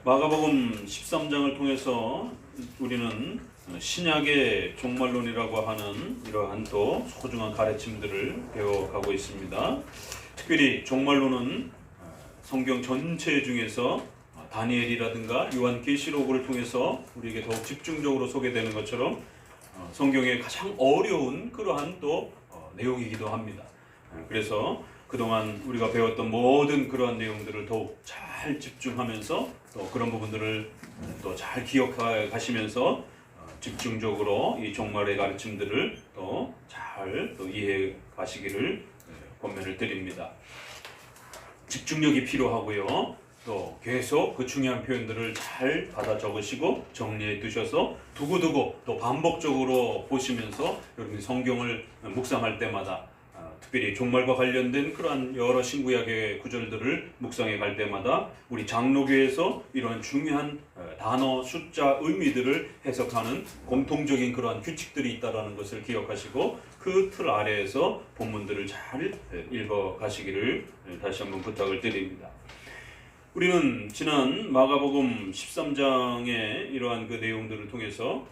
마가복음 13장을 통해서 우리는 신약의 종말론이라고 하는 이러한 또 소중한 가르침들을 배워가고 있습니다. 특별히 종말론은 성경 전체 중에서 다니엘이라든가 요한계시록을 통해서 우리에게 더욱 집중적으로 소개되는 것처럼 성경의 가장 어려운 그러한 또 내용이기도 합니다. 그래서 그동안 우리가 배웠던 모든 그러한 내용들을 더욱 잘 집중하면서 또 그런 부분들을 또 잘 기억하시면서 집중적으로 이 종말의 가르침들을 또 잘 이해해 가시기를 권면을 드립니다. 집중력이 필요하고요. 또 계속 그 중요한 표현들을 잘 받아 적으시고 정리해 두셔서 두고두고 또 반복적으로 보시면서 여러분이 성경을 묵상할 때마다 특별히 종말과 관련된 그러한 여러 신구약의 구절들을 묵상해 갈 때마다 우리 장로교에서 이런 중요한 단어, 숫자, 의미들을 해석하는 공통적인 그러한 규칙들이 있다는 것을 기억하시고 그 틀 아래에서 본문들을 잘 읽어 가시기를 다시 한번 부탁을 드립니다. 우리는 지난 마가복음 13장의 이러한 그 내용들을 통해서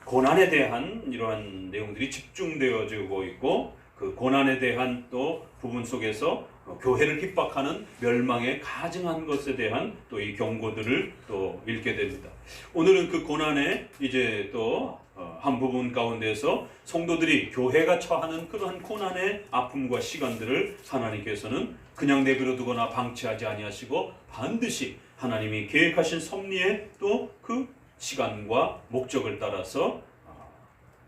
고난에 대한 이러한 내용들이 집중되어지고 있고 그 고난에 대한 또 부분 속에서 교회를 핍박하는 멸망에 가증한 것에 대한 또 이 경고들을 또 읽게 됩니다. 오늘은 그 고난의 이제 또 한 부분 가운데서 성도들이 교회가 처하는 그러한 고난의 아픔과 시간들을 하나님께서는 그냥 내버려 두거나 방치하지 아니하시고 반드시 하나님이 계획하신 섭리에 또 그 시간과 목적을 따라서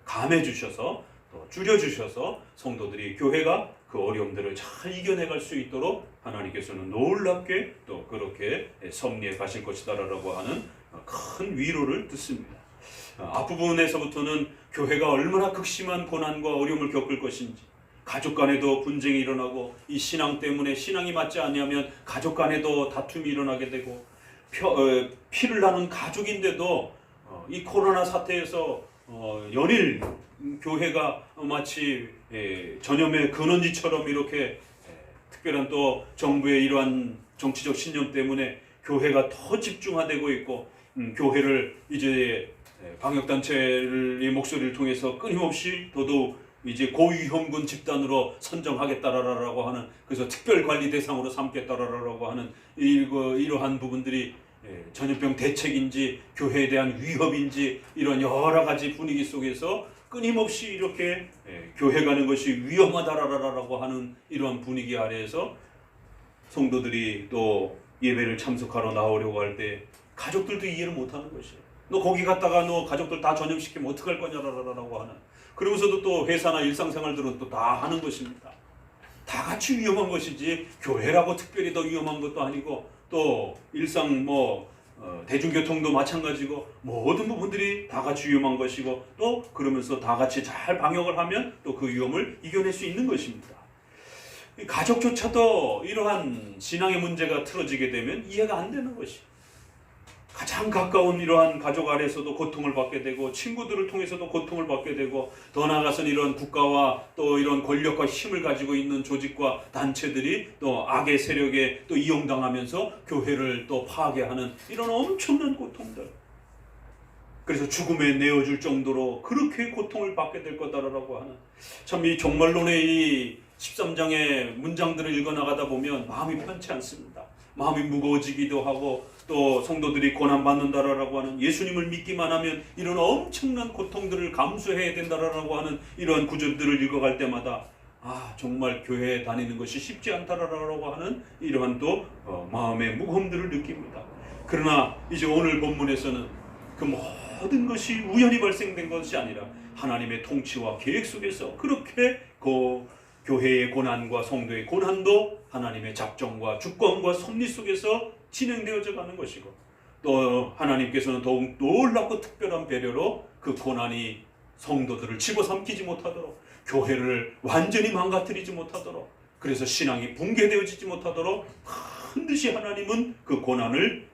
감해 주셔서 또 줄여주셔서 성도들이 교회가 그 어려움들을 잘 이겨내갈 수 있도록 하나님께서는 놀랍게 또 그렇게 섭리해 가실 것이다라고 하는 큰 위로를 듣습니다. 앞부분에서부터는 교회가 얼마나 극심한 고난과 어려움을 겪을 것인지, 가족 간에도 분쟁이 일어나고 이 신앙 때문에 신앙이 맞지 않으면 가족 간에도 다툼이 일어나게 되고 피를 나눈 가족인데도 이 코로나 사태에서 연일 교회가 마치 전염의 근원지처럼 이렇게 특별한 또 정부의 이러한 정치적 신념 때문에 교회가 더 집중화되고 있고 교회를 이제 방역단체의 목소리를 통해서 끊임없이 더더욱 이제 고위험군 집단으로 선정하겠다라고 하는, 그래서 특별관리 대상으로 삼겠다라고 하는 이러한 부분들이 전염병 대책인지 교회에 대한 위협인지 이런 여러 가지 분위기 속에서 끊임없이 이렇게 교회 가는 것이 위험하다라고 하는 이러한 분위기 아래에서 성도들이 또 예배를 참석하러 나오려고 할 때 가족들도 이해를 못하는 것이에요. 너 거기 갔다가 너 가족들 다 전염시키면 어떡할 거냐라고 하는, 그러면서도 또 회사나 일상생활들은 또 다 하는 것입니다. 다 같이 위험한 것이지 교회라고 특별히 더 위험한 것도 아니고 또 일상 대중교통도 마찬가지고 모든 부분들이 다 같이 위험한 것이고 또 그러면서 다 같이 잘 방역을 하면 또 그 위험을 이겨낼 수 있는 것입니다. 가족조차도 이러한 신앙의 문제가 틀어지게 되면 이해가 안 되는 것이, 가장 가까운 이러한 가족 아래에서도 고통을 받게 되고 친구들을 통해서도 고통을 받게 되고 더 나아가서는 이런 국가와 또 이런 권력과 힘을 가지고 있는 조직과 단체들이 또 악의 세력에 또 이용당하면서 교회를 또 파괴하는 이런 엄청난 고통들, 그래서 죽음에 내어줄 정도로 그렇게 고통을 받게 될 거다라고 하는, 참 이 종말론의 이 13장의 문장들을 읽어나가다 보면 마음이 편치 않습니다. 마음이 무거워지기도 하고 또 성도들이 고난받는다라고 하는, 예수님을 믿기만 하면 이런 엄청난 고통들을 감수해야 된다라고 하는 이러한 구절들을 읽어갈 때마다 정말 교회에 다니는 것이 쉽지 않다라고 하는 이러한 또 마음의 무거움들을 느낍니다. 그러나 이제 오늘 본문에서는 그 모든 것이 우연히 발생된 것이 아니라 하나님의 통치와 계획 속에서 그렇게 교회의 고난과 성도의 고난도 하나님의 작정과 주권과 섭리 속에서 진행되어져 가는 것이고, 또 하나님께서는 더욱 놀랍고 특별한 배려로 그 고난이 성도들을 집어삼키지 못하도록, 교회를 완전히 망가뜨리지 못하도록, 그래서 신앙이 붕괴되어지지 못하도록 반드시 하나님은 그 고난을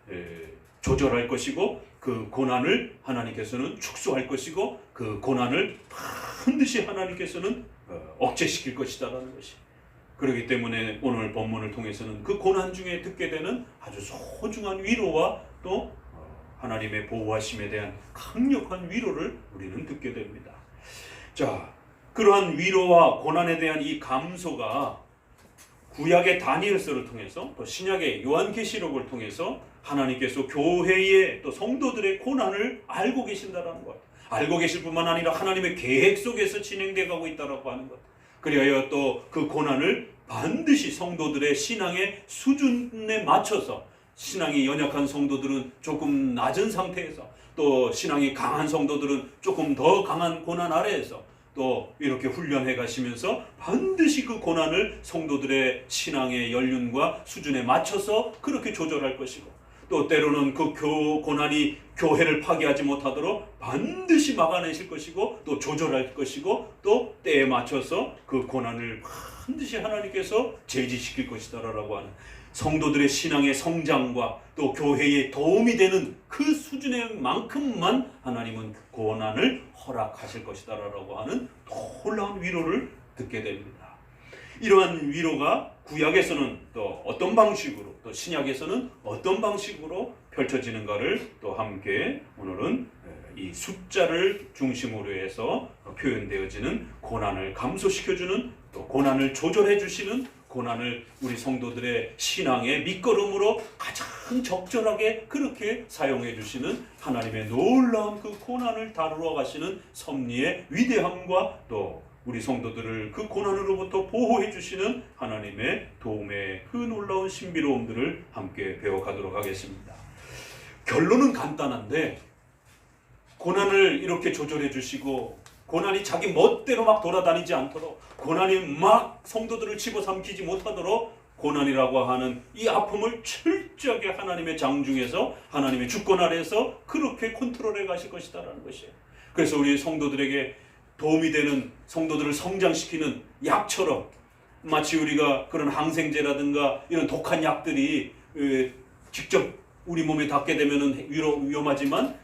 조절할 것이고 그 고난을 하나님께서는 축소할 것이고 그 고난을 반드시 하나님께서는 억제시킬 것이다라는 것이, 그렇기 때문에 오늘 본문을 통해서는 그 고난 중에 듣게 되는 아주 소중한 위로와 또 하나님의 보호하심에 대한 강력한 위로를 우리는 듣게 됩니다. 자, 그러한 위로와 고난에 대한 이 감소가 구약의 다니엘서를 통해서 또 신약의 요한계시록을 통해서 하나님께서 교회의 또 성도들의 고난을 알고 계신다라는 것, 알고 계실 뿐만 아니라 하나님의 계획 속에서 진행되어 가고 있다라고 하는 것, 그리하여 또 그 고난을 반드시 성도들의 신앙의 수준에 맞춰서, 신앙이 연약한 성도들은 조금 낮은 상태에서, 또 신앙이 강한 성도들은 조금 더 강한 고난 아래에서 또 이렇게 훈련해 가시면서 반드시 그 고난을 성도들의 신앙의 연륜과 수준에 맞춰서 그렇게 조절할 것이고, 또 때로는 그 고난이 교회를 파괴하지 못하도록 반드시 막아내실 것이고, 또 조절할 것이고, 또 때에 맞춰서 그 고난을 반드시 하나님께서 제지시킬 것이다라고 하는, 성도들의 신앙의 성장과 또 교회에 도움이 되는 그 수준의 만큼만 하나님은 고난을 허락하실 것이다라고 하는 놀라운 위로를 듣게 됩니다. 이러한 위로가 구약에서는 또 어떤 방식으로, 또 신약에서는 어떤 방식으로 펼쳐지는가를 또 함께 오늘은 이 숫자를 중심으로 해서 표현되어지는 고난을 감소시켜주는, 또 고난을 조절해 주시는, 고난을 우리 성도들의 신앙의 밑거름으로 가장 적절하게 그렇게 사용해 주시는 하나님의 놀라운 그 고난을 다루어 가시는 섭리의 위대함과, 또 우리 성도들을 그 고난으로부터 보호해 주시는 하나님의 도움의 그 놀라운 신비로움들을 함께 배워가도록 하겠습니다. 결론은 간단한데, 고난을 이렇게 조절해 주시고, 고난이 자기 멋대로 막 돌아다니지 않도록, 고난이 막 성도들을 집어삼키지 못하도록 고난이라고 하는 이 아픔을 철저하게 하나님의 장중에서, 하나님의 주권 아래에서 그렇게 컨트롤해 가실 것이다라는 것이에요. 그래서 우리 성도들에게 도움이 되는, 성도들을 성장시키는 약처럼, 마치 우리가 그런 항생제라든가 이런 독한 약들이 직접 우리 몸에 닿게 되면 위험하지만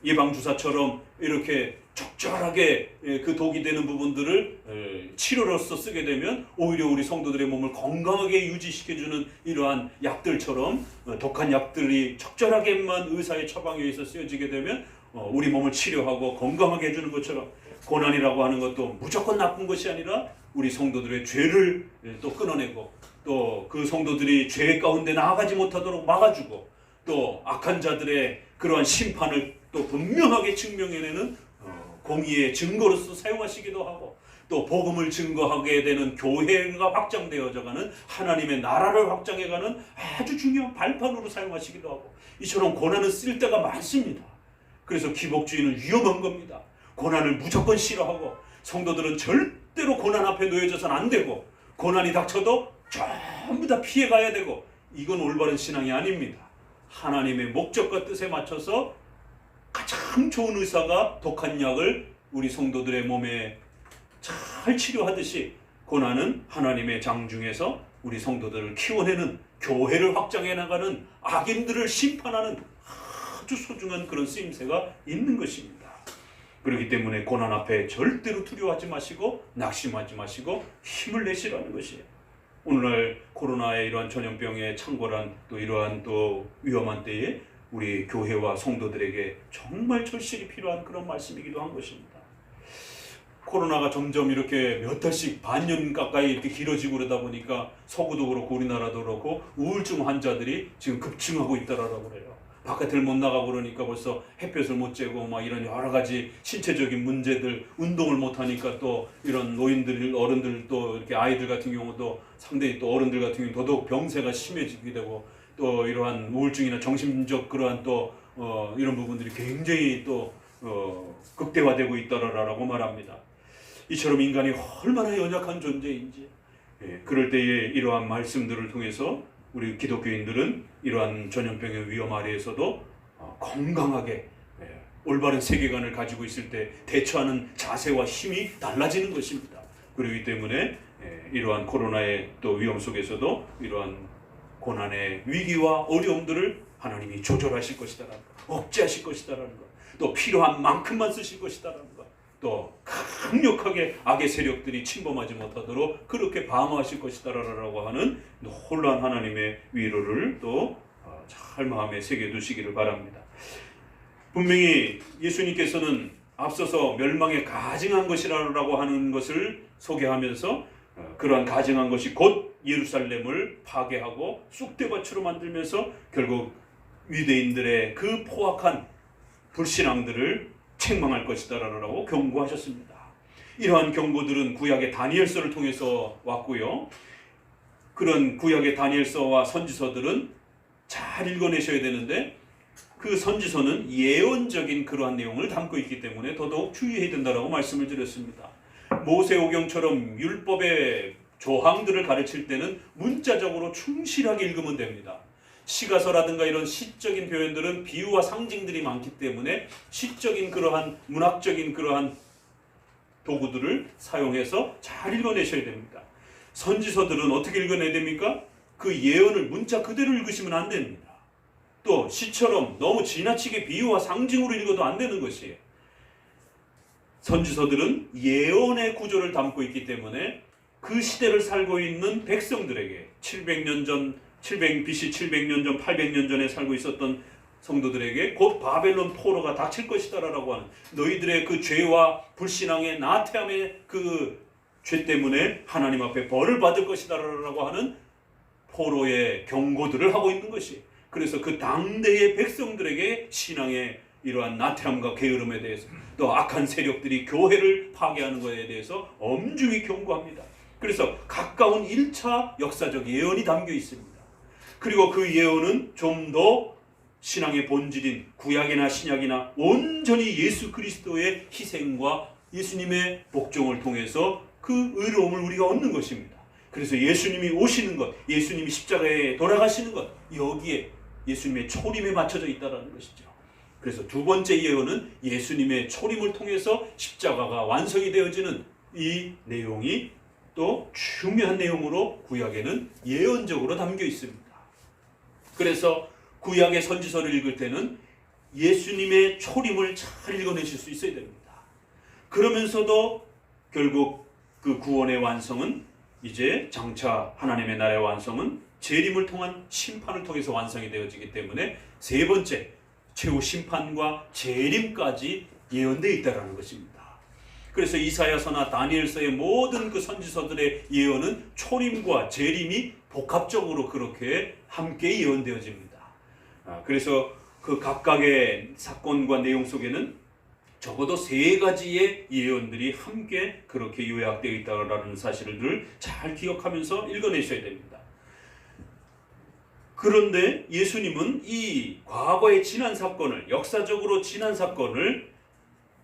예방주사처럼 이렇게 적절하게 그 독이 되는 부분들을 치료로서 쓰게 되면 오히려 우리 성도들의 몸을 건강하게 유지시켜주는 이러한 약들처럼, 독한 약들이 적절하게만 의사의 처방에 의해서 쓰여지게 되면 우리 몸을 치료하고 건강하게 해주는 것처럼, 고난이라고 하는 것도 무조건 나쁜 것이 아니라 우리 성도들의 죄를 또 끊어내고, 또 그 성도들이 죄 가운데 나아가지 못하도록 막아주고, 또 악한 자들의 그러한 심판을 또 분명하게 증명해내는 공의의 증거로서 사용하시기도 하고, 또 복음을 증거하게 되는 교회가 확장되어져가는, 하나님의 나라를 확장해가는 아주 중요한 발판으로 사용하시기도 하고, 이처럼 고난은 쓸 때가 많습니다. 그래서 기복주의는 위험한 겁니다. 고난을 무조건 싫어하고, 성도들은 절대로 고난 앞에 놓여져서는 안 되고, 고난이 닥쳐도 전부 다 피해가야 되고, 이건 올바른 신앙이 아닙니다. 하나님의 목적과 뜻에 맞춰서 가장 좋은 의사가 독한 약을 우리 성도들의 몸에 잘 치료하듯이, 고난은 하나님의 장중에서 우리 성도들을 키워내는, 교회를 확장해 나가는, 악인들을 심판하는 아주 소중한 그런 쓰임새가 있는 것입니다. 그렇기 때문에 고난 앞에 절대로 두려워하지 마시고 낙심하지 마시고 힘을 내시라는 것이에요. 오늘날 코로나의 이러한 전염병에 창궐한 또 이러한 또 위험한 때에 우리 교회와 성도들에게 정말 절실히 필요한 그런 말씀이기도 한 것입니다. 코로나가 점점 이렇게 몇 달씩 반년 가까이 이렇게 길어지고 그러다 보니까 서구도 그렇고 우리나라도 그렇고 우울증 환자들이 지금 급증하고 있다라고 그래요. 바깥을 못 나가고 그러니까 벌써 햇볕을 못 쬐고 막 이런 여러 가지 신체적인 문제들, 운동을 못 하니까 또 이런 노인들, 어른들, 또 이렇게 아이들 같은 경우도 상당히, 또 어른들 같은 경우 더더욱 병세가 심해지게 되고, 또 이러한 우울증이나 정신적 그러한 또 이런 부분들이 굉장히 또 극대화되고 있다라고 말합니다. 이처럼 인간이 얼마나 연약한 존재인지, 그럴 때에 이러한 말씀들을 통해서 우리 기독교인들은 이러한 전염병의 위험 아래에서도 건강하게 올바른 세계관을 가지고 있을 때 대처하는 자세와 힘이 달라지는 것입니다. 그렇기 때문에 이러한 코로나의 또 위험 속에서도 이러한 고난의 위기와 어려움들을 하나님이 조절하실 것이다라는 것, 억제하실 것이다라는 것, 또 필요한 만큼만 쓰실 것이다라는 것, 또 강력하게 악의 세력들이 침범하지 못하도록 그렇게 방어하실 것이다라고 하는 놀라운 하나님의 위로를 또 잘 마음에 새겨두시기를 바랍니다. 분명히 예수님께서는 앞서서 멸망에 가증한 것이라고 하는 것을 소개하면서 그러한 가증한 것이 곧 예루살렘을 파괴하고 쑥대밭으로 만들면서 결국 유대인들의 그 포악한 불신앙들을 책망할 것이다라고 경고하셨습니다. 이러한 경고들은 구약의 다니엘서를 통해서 왔고요. 그런 구약의 다니엘서와 선지서들은 잘 읽어내셔야 되는데 그 선지서는 예언적인 그러한 내용을 담고 있기 때문에 더더욱 주의해야 된다고 말씀을 드렸습니다. 모세오경처럼 율법의 조항들을 가르칠 때는 문자적으로 충실하게 읽으면 됩니다. 시가서라든가 이런 시적인 표현들은 비유와 상징들이 많기 때문에 시적인 그러한 문학적인 그러한 도구들을 사용해서 잘 읽어내셔야 됩니다. 선지서들은 어떻게 읽어내야 됩니까? 그 예언을 문자 그대로 읽으시면 안 됩니다. 또 시처럼 너무 지나치게 비유와 상징으로 읽어도 안 되는 것이에요. 선지서들은 예언의 구조를 담고 있기 때문에 그 시대를 살고 있는 백성들에게 700년 전, BC 700년 전, 800년 전에 살고 있었던 성도들에게 곧 바벨론 포로가 닥칠 것이다라고 하는 너희들의 그 죄와 불신앙의 나태함의 그 죄 때문에 하나님 앞에 벌을 받을 것이다라고 하는 포로의 경고들을 하고 있는 것이, 그래서 그 당대의 백성들에게 신앙의 이러한 나태함과 게으름에 대해서 또 악한 세력들이 교회를 파괴하는 것에 대해서 엄중히 경고합니다. 그래서 가까운 1차 역사적 예언이 담겨 있습니다. 그리고 그 예언은 좀 더 신앙의 본질인 구약이나 신약이나 온전히 예수 그리스도의 희생과 예수님의 복종을 통해서 그 의로움을 우리가 얻는 것입니다. 그래서 예수님이 오시는 것, 예수님이 십자가에 돌아가시는 것, 여기에 예수님의 초림에 맞춰져 있다는 것이죠. 그래서 두 번째 예언은 예수님의 초림을 통해서 십자가가 완성이 되어지는 이 내용이 또 중요한 내용으로 구약에는 예언적으로 담겨 있습니다. 그래서 구약의 선지서를 읽을 때는 예수님의 초림을 잘 읽어내실 수 있어야 됩니다. 그러면서도 결국 그 구원의 완성은 이제 장차 하나님의 나라의 완성은 재림을 통한 심판을 통해서 완성이 되어지기 때문에 세 번째 최후 심판과 재림까지 예언되어 있다는 것입니다. 그래서 이사야서나 다니엘서의 모든 그 선지서들의 예언은 초림과 재림이 복합적으로 그렇게 함께 예언되어집니다. 그래서 그 각각의 사건과 내용 속에는 적어도 세 가지의 예언들이 함께 그렇게 요약되어 있다는 사실을 잘 기억하면서 읽어내셔야 됩니다. 그런데 예수님은 이 과거의 지난 사건을, 역사적으로 지난 사건을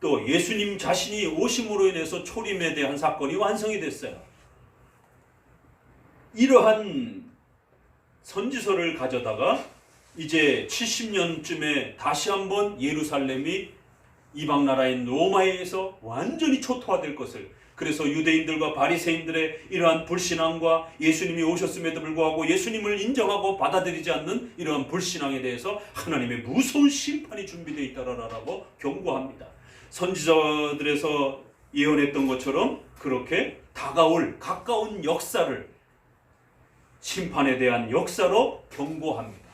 또 예수님 자신이 오심으로 인해서 초림에 대한 사건이 완성이 됐어요. 이러한 선지서를 가져다가 이제 70년쯤에 다시 한번 예루살렘이 이방 나라인 로마에 의해서 완전히 초토화될 것을, 그래서 유대인들과 바리새인들의 이러한 불신앙과 예수님이 오셨음에도 불구하고 예수님을 인정하고 받아들이지 않는 이러한 불신앙에 대해서 하나님의 무서운 심판이 준비되어 있다라고 경고합니다. 선지자들에서 예언했던 것처럼 그렇게 다가올 가까운 역사를 심판에 대한 역사로 경고합니다.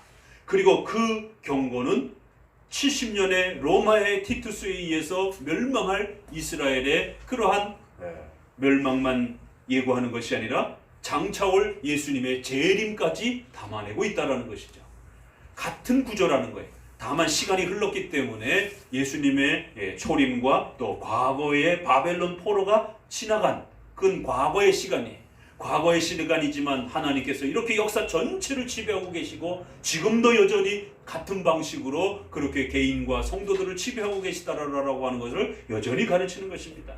그리고 그 경고는 70년의 로마의 티투스에 의해서 멸망할 이스라엘의 그러한 멸망만 예고하는 것이 아니라 장차 올 예수님의 재림까지 담아내고 있다는 것이죠. 같은 구조라는 거예요. 다만 시간이 흘렀기 때문에 예수님의 초림과 또 과거의 바벨론 포로가 지나간 그건 과거의 시간이에요. 과거의 시간이지만 하나님께서 이렇게 역사 전체를 지배하고 계시고 지금도 여전히 같은 방식으로 그렇게 개인과 성도들을 지배하고 계시다라고 하는 것을 여전히 가르치는 것입니다.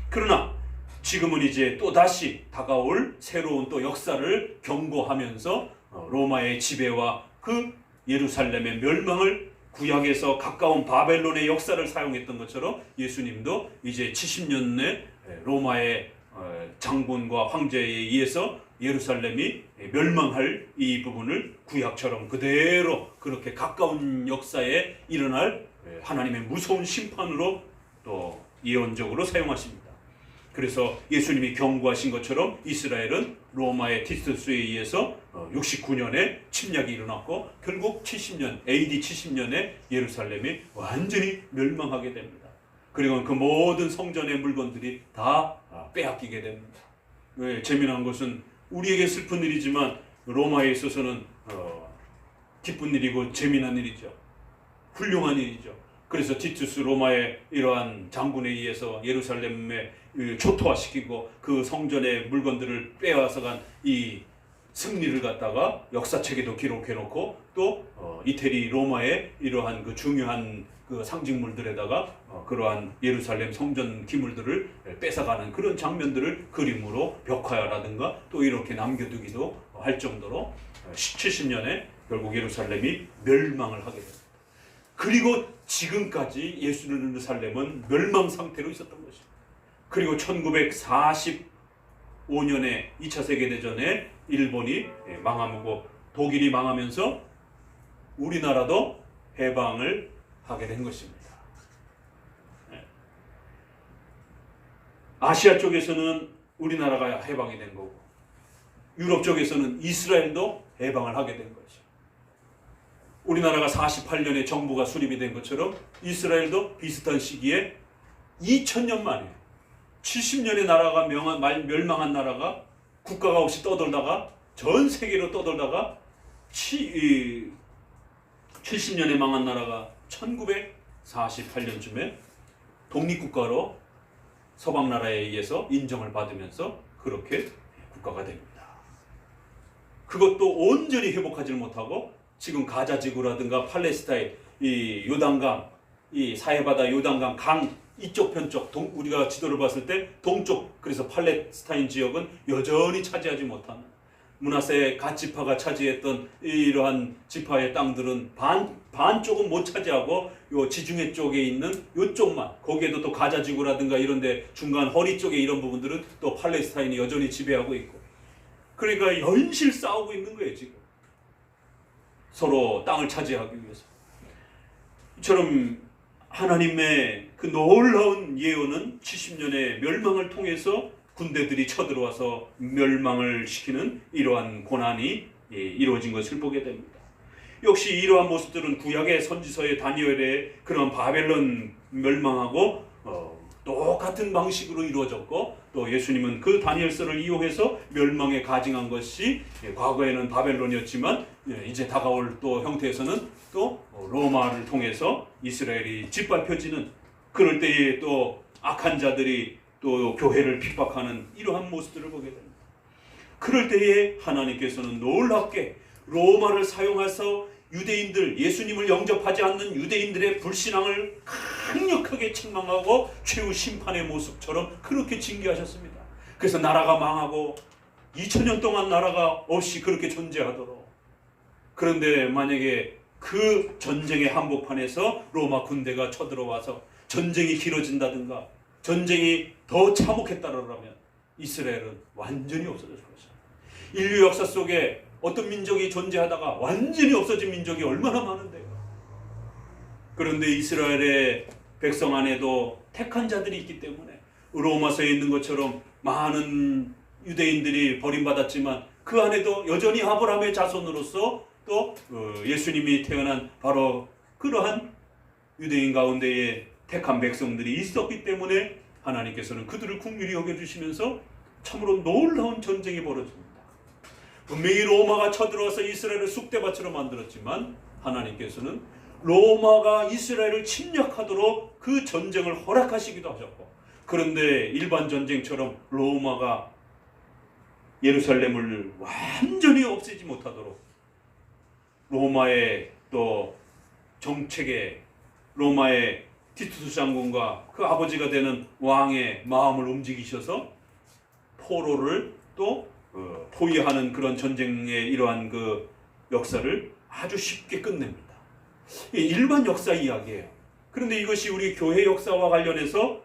그러나 지금은 이제 또 다시 다가올 새로운 또 역사를 경고하면서 로마의 지배와 그 예루살렘의 멸망을 구약에서 가까운 바벨론의 역사를 사용했던 것처럼 예수님도 이제 70년 내 로마의 장군과 황제에 의해서 예루살렘이 멸망할 이 부분을 구약처럼 그대로 그렇게 가까운 역사에 일어날 하나님의 무서운 심판으로 또 예언적으로 사용하십니다. 그래서 예수님이 경고하신 것처럼 이스라엘은 로마의 티투스에 의해서 69년에 침략이 일어났고 결국 70년 AD 70년에 예루살렘이 완전히 멸망하게 됩니다. 그리고 그 모든 성전의 물건들이 다 빼앗기게 됩니다. 재미난 것은 우리에게 슬픈 일이지만 로마에 있어서는 기쁜 일이고 재미난 일이죠. 훌륭한 일이죠. 그래서 티투스 로마의 이러한 장군에 의해서 예루살렘에 초토화시키고 그 성전의 물건들을 빼앗아 간 이 승리를 갖다가 역사책에도 기록해놓고 또 이태리 로마의 이러한 그 중요한 그 상징물들에다가 그러한 예루살렘 성전 기물들을 뺏어가는 그런 장면들을 그림으로 벽화라든가 또 이렇게 남겨두기도 할 정도로 70년에 결국 예루살렘이 멸망을 하게 됩니다. 그리고 지금까지 예루살렘은 멸망 상태로 있었던 것입니다. 그리고 1945년에 2차 세계대전에 일본이 망하고 독일이 망하면서 우리나라도 해방을 하게 된 것입니다. 아시아 쪽에서는 우리나라가 해방이 된 거고 유럽 쪽에서는 이스라엘도 해방을 하게 된 거죠. 우리나라가 48년에 정부가 수립이 된 것처럼 이스라엘도 비슷한 시기에 2000년 만에 70년의 나라가 멸망한 나라가 국가가 없이 떠돌다가 전 세계로 떠돌다가 70년에 망한 나라가 1948년쯤에 독립국가로 서방 나라에 의해서 인정을 받으면서 그렇게 국가가 됩니다. 그것도 온전히 회복하지 못하고 지금 가자 지구라든가 팔레스타인, 이 요단강, 이 사해바다 요단강 강 이쪽 편쪽 우리가 지도를 봤을 때 동쪽 그래서 팔레스타인 지역은 여전히 차지하지 못한 므낫세 갓 지파가 차지했던 이러한 지파의 땅들은 반쪽은 못 차지하고 요 지중해 쪽에 있는 요쪽만 거기에도 또 가자 지구라든가 이런데 중간 허리 쪽에 이런 부분들은 또 팔레스타인이 여전히 지배하고 있고 그러니까 연실 싸우고 있는 거예요 지금. 서로 땅을 차지하기 위해서. 이처럼 하나님의 그 놀라운 예언은 70년의 멸망을 통해서 군대들이 쳐들어와서 멸망을 시키는 이러한 고난이 이루어진 것을 보게 됩니다. 역시 이러한 모습들은 구약의 선지서의 다니엘의 그런 바벨론 멸망하고 똑같은 방식으로 이루어졌고 또 예수님은 그 다니엘서를 이용해서 멸망에 가증한 것이 과거에는 바벨론이었지만 이제 다가올 또 형태에서는 또 로마를 통해서 이스라엘이 짓밟혀지는 그럴 때에 또 악한 자들이 또 교회를 핍박하는 이러한 모습들을 보게 됩니다. 그럴 때에 하나님께서는 놀랍게 로마를 사용해서 유대인들, 예수님을 영접하지 않는 유대인들의 불신앙을 강력하게 책망하고 최후 심판의 모습처럼 그렇게 징계하셨습니다. 그래서 나라가 망하고 2000년 동안 나라가 없이 그렇게 존재하도록. 그런데 만약에 그 전쟁의 한복판에서 로마 군대가 쳐들어와서 전쟁이 길어진다든가 전쟁이 더 참혹했다라면 이스라엘은 완전히 없어질 것입니다. 인류 역사 속에 어떤 민족이 존재하다가 완전히 없어진 민족이 얼마나 많은데요. 그런데 이스라엘의 백성 안에도 택한 자들이 있기 때문에 로마서에 있는 것처럼 많은 유대인들이 버림받았지만 그 안에도 여전히 아브라함의 자손으로서 또 예수님이 태어난 바로 그러한 유대인 가운데에 택한 백성들이 있었기 때문에 하나님께서는 그들을 긍휼히 여겨주시면서 참으로 놀라운 전쟁이 벌어집니다. 분명히 로마가 쳐들어와서 이스라엘을 쑥대밭으로 만들었지만 하나님께서는 로마가 이스라엘을 침략하도록 그 전쟁을 허락하시기도 하셨고 그런데 일반 전쟁처럼 로마가 예루살렘을 완전히 없애지 못하도록 로마의 또 정책에 로마의 티투스 장군과 그 아버지가 되는 왕의 마음을 움직이셔서 포로를 또 포위하는 그런 전쟁의 이러한 그 역사를 아주 쉽게 끝냅니다. 일반 역사 이야기예요. 그런데 이것이 우리 교회 역사와 관련해서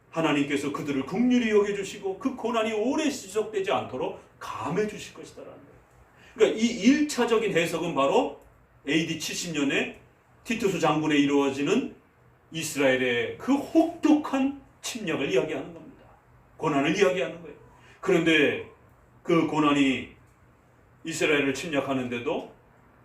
하나님께서 그들을 긍휼히 여겨주시고 그 고난이 오래 지속되지 않도록 감해 주실 것이다라는 거예요. 그러니까 이 1차적인 해석은 바로 AD 70년에 티투스 장군에 이루어지는 이스라엘의 그 혹독한 침략을 이야기하는 겁니다. 고난을 이야기하는 거예요. 그런데 그 고난이 이스라엘을 침략하는데도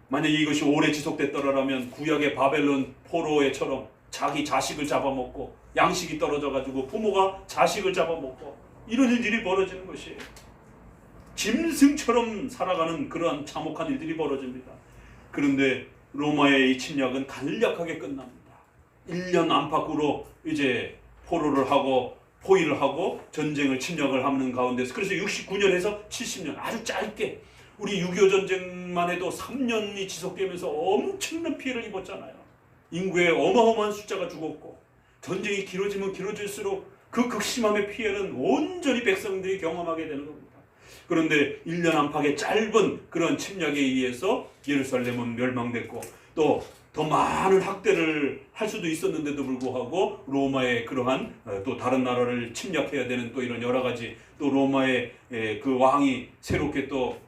만약 이것이 오래 지속됐더라면 구약의 바벨론 포로에처럼 자기 자식을 잡아먹고 양식이 떨어져가지고 부모가 자식을 잡아먹고 이런 일들이 벌어지는 것이에요. 짐승처럼 살아가는 그러한 참혹한 일들이 벌어집니다. 그런데 로마의 이 침략은 간략하게 끝납니다. 1년 안팎으로 이제 포로를 하고 포위를 하고 전쟁을 침략을 하는 가운데서, 그래서 69년에서 70년 아주 짧게, 우리 6.25 전쟁만 해도 3년이 지속되면서 엄청난 피해를 입었잖아요. 인구의 어마어마한 숫자가 죽었고, 전쟁이 길어지면 길어질수록 그 극심함의 피해는 온전히 백성들이 경험하게 되는 겁니다. 그런데 1년 안팎의 짧은 그런 침략에 의해서 예루살렘은 멸망됐고, 또 더 많은 학대를 할 수도 있었는데도 불구하고 로마의 그러한 또 다른 나라를 침략해야 되는 또 이런 여러 가지, 또 로마의 그 왕이 새롭게 또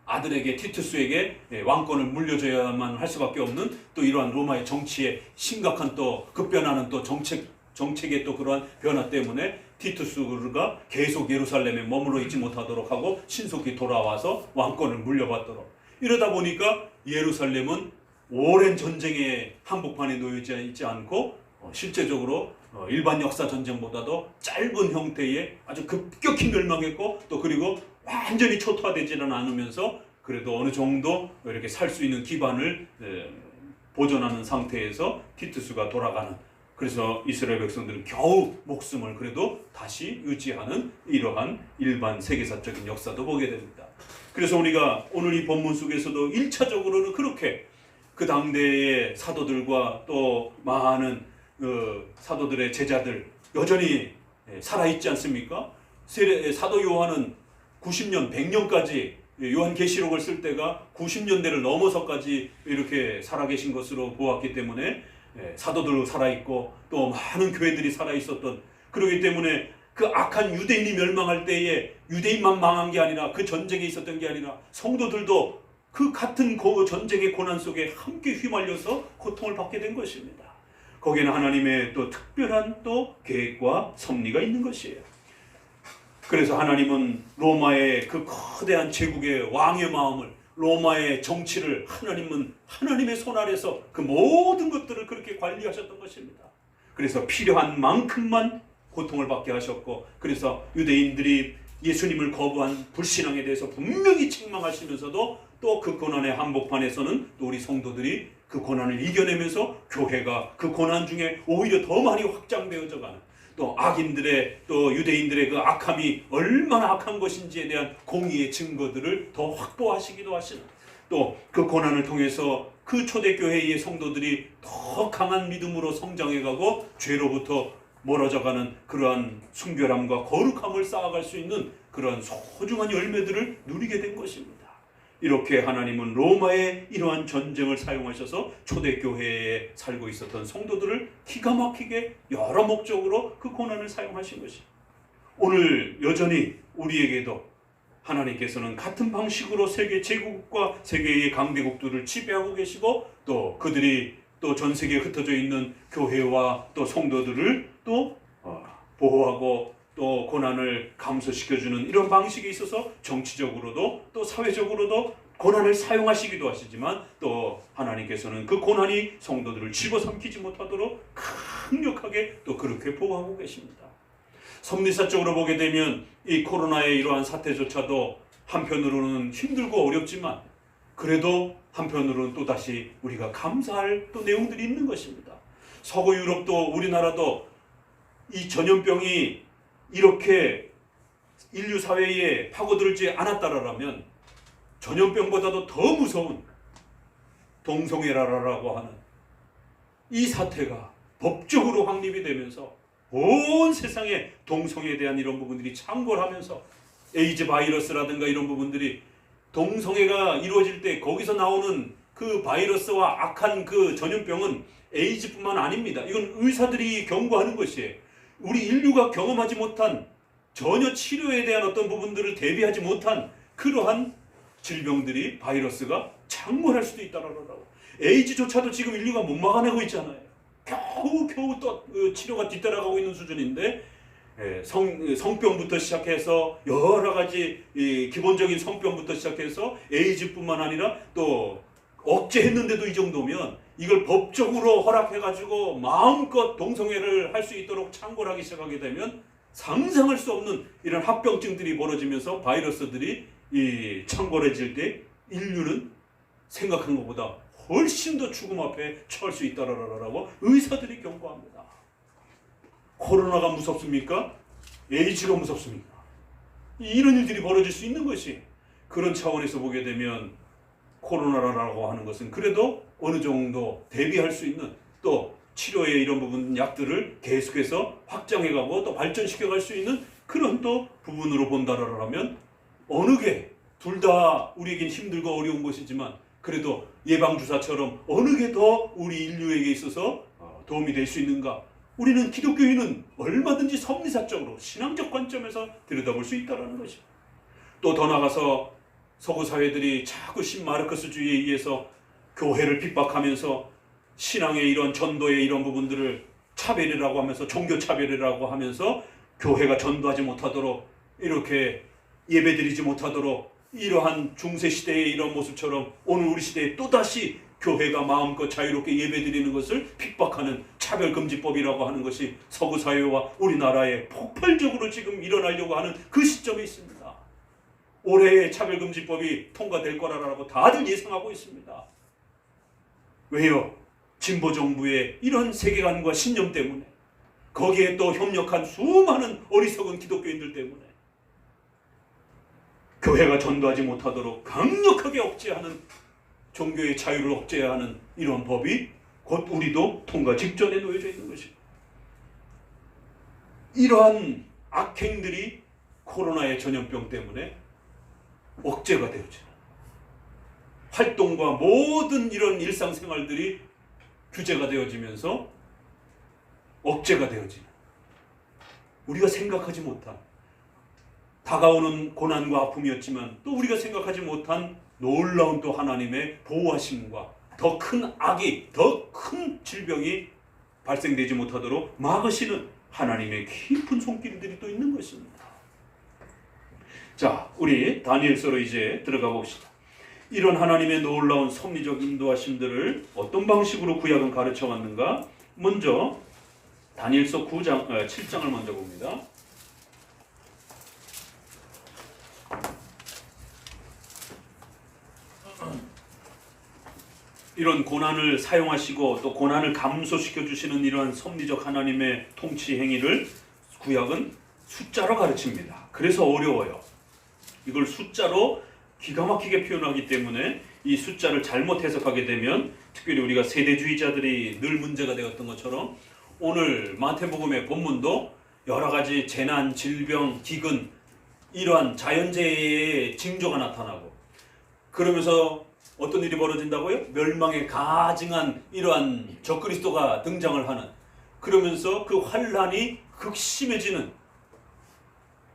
아들에게, 티투스에게 왕권을 물려줘야만 할 수밖에 없는 또 이러한 로마의 정치의 심각한 또 급변하는 또 정책의 또 그러한 변화 때문에 티투스가 계속 예루살렘에 머물러 있지 못하도록 하고 신속히 돌아와서 왕권을 물려받도록, 이러다 보니까 예루살렘은 오랜 전쟁의 한복판에 놓여 있지 않고 실제적으로 일반 역사 전쟁보다도 짧은 형태의 아주 급격히 멸망했고, 또 그리고 완전히 초토화되지는 않으면서 그래도 어느 정도 이렇게 살 수 있는 기반을 보존하는 상태에서 티투스가 돌아가는, 그래서 이스라엘 백성들은 겨우 목숨을 그래도 다시 유지하는 이러한 일반 세계사적인 역사도 보게 됩니다. 그래서 우리가 오늘 이 본문 속에서도 1차적으로는 그렇게 그 당대의 사도들과 또 많은 사도들의 제자들 여전히 살아있지 않습니까? 사도 요한은 90년, 100년까지 요한계시록을 쓸 때가 90년대를 넘어서까지 이렇게 살아계신 것으로 보았기 때문에 사도들 살아있고 또 많은 교회들이 살아있었던, 그렇기 때문에 그 악한 유대인이 멸망할 때에 유대인만 망한 게 아니라 그 전쟁에 있었던 게 아니라 성도들도 그 같은 전쟁의 고난 속에 함께 휘말려서 고통을 받게 된 것입니다. 거기에는 하나님의 또 특별한 또 계획과 섭리가 있는 것이에요. 그래서 하나님은 로마의 그 거대한 제국의 왕의 마음을, 로마의 정치를 하나님은 하나님의 손 아래서 그 모든 것들을 그렇게 관리하셨던 것입니다. 그래서 필요한 만큼만 고통을 받게 하셨고, 그래서 유대인들이 예수님을 거부한 불신앙에 대해서 분명히 책망하시면서도 또 그 고난의 한복판에서는 또 우리 성도들이 그 고난을 이겨내면서 교회가 그 고난 중에 오히려 더 많이 확장되어져 가는, 또 악인들의 또 유대인들의 그 악함이 얼마나 악한 것인지에 대한 공의의 증거들을 더 확보하시기도 하시는, 또 그 고난을 통해서 그 초대교회의 성도들이 더 강한 믿음으로 성장해가고 죄로부터 멀어져가는 그러한 순결함과 거룩함을 쌓아갈 수 있는 그러한 소중한 열매들을 누리게 된 것입니다. 이렇게 하나님은 로마의 이러한 전쟁을 사용하셔서 초대교회에 살고 있었던 성도들을 기가 막히게 여러 목적으로 그 고난을 사용하신 것입니다. 오늘 여전히 우리에게도 하나님께서는 같은 방식으로 세계 제국과 세계의 강대국들을 지배하고 계시고, 또 그들이 또 전 세계에 흩어져 있는 교회와 또 성도들을 또 보호하고 또 고난을 감소시켜주는 이런 방식에 있어서 정치적으로도 또 사회적으로도 고난을 사용하시기도 하시지만, 또 하나님께서는 그 고난이 성도들을 집어삼키지 못하도록 강력하게 또 그렇게 보호하고 계십니다. 섭리사적으로 보게 되면 이 코로나의 이러한 사태조차도 한편으로는 힘들고 어렵지만, 그래도 한편으로는 또다시 우리가 감사할 또 내용들이 있는 것입니다. 서구 유럽도 우리나라도 이 전염병이 이렇게 인류 사회에 파고들지 않았다라면 전염병보다도 더 무서운 동성애라라고 하는 이 사태가 법적으로 확립이 되면서 온 세상에 동성애에 대한 이런 부분들이 창궐하면서 에이즈 바이러스라든가 이런 부분들이, 동성애가 이루어질 때 거기서 나오는 그 바이러스와 악한 그 전염병은 에이즈뿐만 아닙니다. 이건 의사들이 경고하는 것이에요. 우리 인류가 경험하지 못한, 전혀 치료에 대한 어떤 부분들을 대비하지 못한 그러한 질병들이, 바이러스가 창궐할 수도 있다라고. 에이즈조차도 지금 인류가 못 막아내고 있잖아요. 겨우 또 치료가 뒤따라가고 있는 수준인데 성병부터 시작해서 여러 가지 기본적인 성병부터 시작해서 에이즈뿐만 아니라 또 억제했는데도 이 정도면 이걸 법적으로 허락해가지고 마음껏 동성애를 할 수 있도록 창궐 하기 시작하게 되면 상상할 수 없는 이런 합병증들이 벌어지면서 바이러스들이 창궐해질 때 인류는 생각한 것보다 훨씬 더 죽음 앞에 처할 수 있다라고 의사들이 경고합니다. 코로나가 무섭습니까? 에이즈가 무섭습니까? 이런 일들이 벌어질 수 있는 것이, 그런 차원에서 보게 되면 코로나라고 하는 것은 그래도 어느 정도 대비할 수 있는, 또 치료의 이런 부분 약들을 계속해서 확장해가고 또 발전시켜갈 수 있는 그런 또 부분으로 본다라면 어느 게 둘 다 우리에겐 힘들고 어려운 것이지만 그래도 예방주사처럼 어느 게 더 우리 인류에게 있어서 도움이 될 수 있는가? 우리는 기독교인은 얼마든지 섭리사적으로 신앙적 관점에서 들여다볼 수 있다는 것이죠. 또 더 나가서 서구 사회들이 자꾸 신마르크스주의에 의해서 교회를 핍박하면서 신앙의 이런 전도의 이런 부분들을 차별이라고 하면서 종교 차별이라고 하면서 교회가 전도하지 못하도록, 이렇게 예배드리지 못하도록, 이러한 중세시대의 이런 모습처럼 오늘 우리 시대에 또다시 교회가 마음껏 자유롭게 예배드리는 것을 핍박하는 차별금지법이라고 하는 것이 서구 사회와 우리나라에 폭발적으로 지금 일어나려고 하는 그 시점에 있습니다. 올해의 차별금지법이 통과될 거라고 다들 예상하고 있습니다. 왜요? 진보정부의 이런 세계관과 신념 때문에, 거기에 또 협력한 수많은 어리석은 기독교인들 때문에 교회가 전도하지 못하도록 강력하게 억제하는, 종교의 자유를 억제하는 이런 법이 곧 우리도 통과 직전에 놓여져 있는 것입니다. 이러한 악행들이 코로나의 전염병 때문에 억제가 되어지는, 활동과 모든 이런 일상생활들이 규제가 되어지면서 억제가 되어지는, 우리가 생각하지 못한 다가오는 고난과 아픔이었지만 또 우리가 생각하지 못한 놀라운 또 하나님의 보호하심과 더 큰 악이, 더 큰 질병이 발생되지 못하도록 막으시는 하나님의 깊은 손길들이 또 있는 것입니다. 자, 우리 다니엘서로 이제 들어가 봅시다. 이런 하나님의 놀라운 섭리적 인도하심들을 어떤 방식으로 구약은 가르쳐 왔는가? 먼저 다니엘서 7장을 먼저 봅니다. 이런 고난을 사용하시고 또 고난을 감소시켜 주시는 이러한 섭리적 하나님의 통치 행위를 구약은 숫자로 가르칩니다. 그래서 어려워요. 이걸 숫자로 기가 막히게 표현하기 때문에 이 숫자를 잘못 해석하게 되면, 특별히 우리가 세대주의자들이 늘 문제가 되었던 것처럼 오늘 마태복음의 본문도 여러 가지 재난, 질병, 기근, 이러한 자연재해의 징조가 나타나고, 그러면서 어떤 일이 벌어진다고요? 멸망에 가증한 이러한 적그리스도가 등장을 하는, 그러면서 그 환란이 극심해지는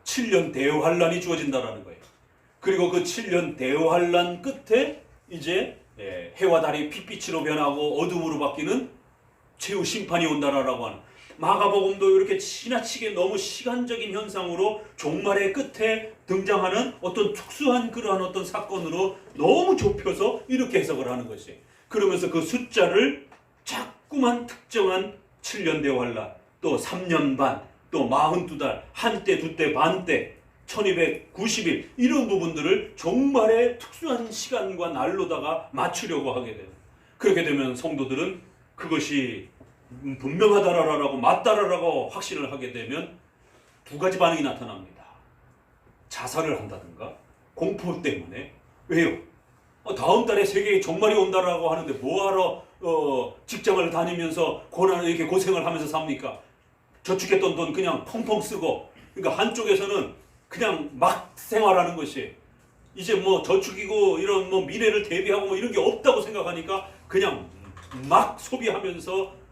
7년 대환란이 주어진다라는 거예요. 그리고 그 7년 대환란 끝에 이제 해와 달이 핏빛으로 변하고 어둠으로 바뀌는 최후 심판이 온다라고 하는, 마가복음도 이렇게 지나치게 너무 시간적인 현상으로 종말의 끝에 등장하는 어떤 특수한 그러한 어떤 사건으로 너무 좁혀서 이렇게 해석을 하는 것이, 그러면서 그 숫자를 자꾸만 특정한 7년 대환란, 또 3년 반, 또 42달, 한때, 두때, 반때, 1290일, 이런 부분들을 종말의 특수한 시간과 날로다가 맞추려고 하게 돼요. 그렇게 되면 성도들은 그것이 분명하다라고, 맞다라고 확신을 하게 되면 두 가지 반응이 나타납니다. 자살을 한다든가, 공포 때문에. 왜요? 다음 달에 세계에 종말이 온다라고 하는데 뭐하러 직장을 다니면서 이렇게 고생을 하면서 삽니까? 저축했던 돈 그냥 펑펑 쓰고, 그러니까 한쪽에서는 그냥 막 생활하는 것이, 이제 뭐 저축이고 이런 뭐 미래를 대비하고 뭐 이런 게 없다고 생각하니까 그냥 막 소비하면서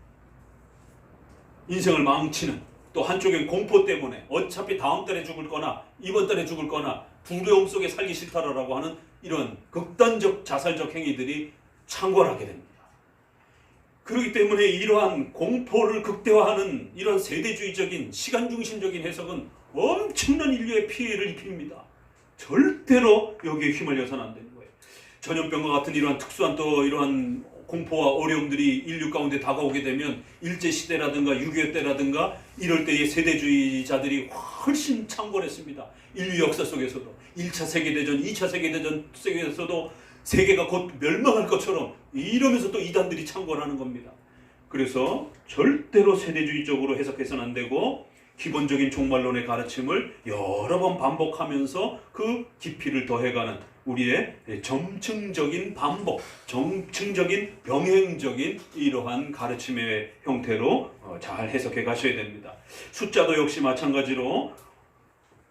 인생을 망치는, 또 한쪽엔 공포 때문에 어차피 다음 달에 죽을 거나 이번 달에 죽을 거나 두려움 속에 살기 싫다라고 하는 이런 극단적 자살적 행위들이 창궐하게 됩니다. 그렇기 때문에 이러한 공포를 극대화하는 이런 세대주의적인 시간중심적인 해석은 엄청난 인류의 피해를 입힙니다. 절대로 여기에 휘말려서는 안 되는 거예요. 전염병과 같은 이러한 특수한 또 이러한 공포와 어려움들이 인류 가운데 다가오게 되면 일제시대라든가 6.25 때라든가 이럴 때의 세대주의자들이 훨씬 창궐했습니다. 인류 역사 속에서도 1차 세계대전, 2차 세계대전 속에서도 세계가 곧 멸망할 것처럼 이러면서 또 이단들이 창궐하는 겁니다. 그래서 절대로 세대주의적으로 해석해서는 안 되고 기본적인 종말론의 가르침을 여러 번 반복하면서 그 깊이를 더해가는 우리의 점층적인 반복, 점층적인 병행적인 이러한 가르침의 형태로 잘 해석해 가셔야 됩니다. 숫자도 역시 마찬가지로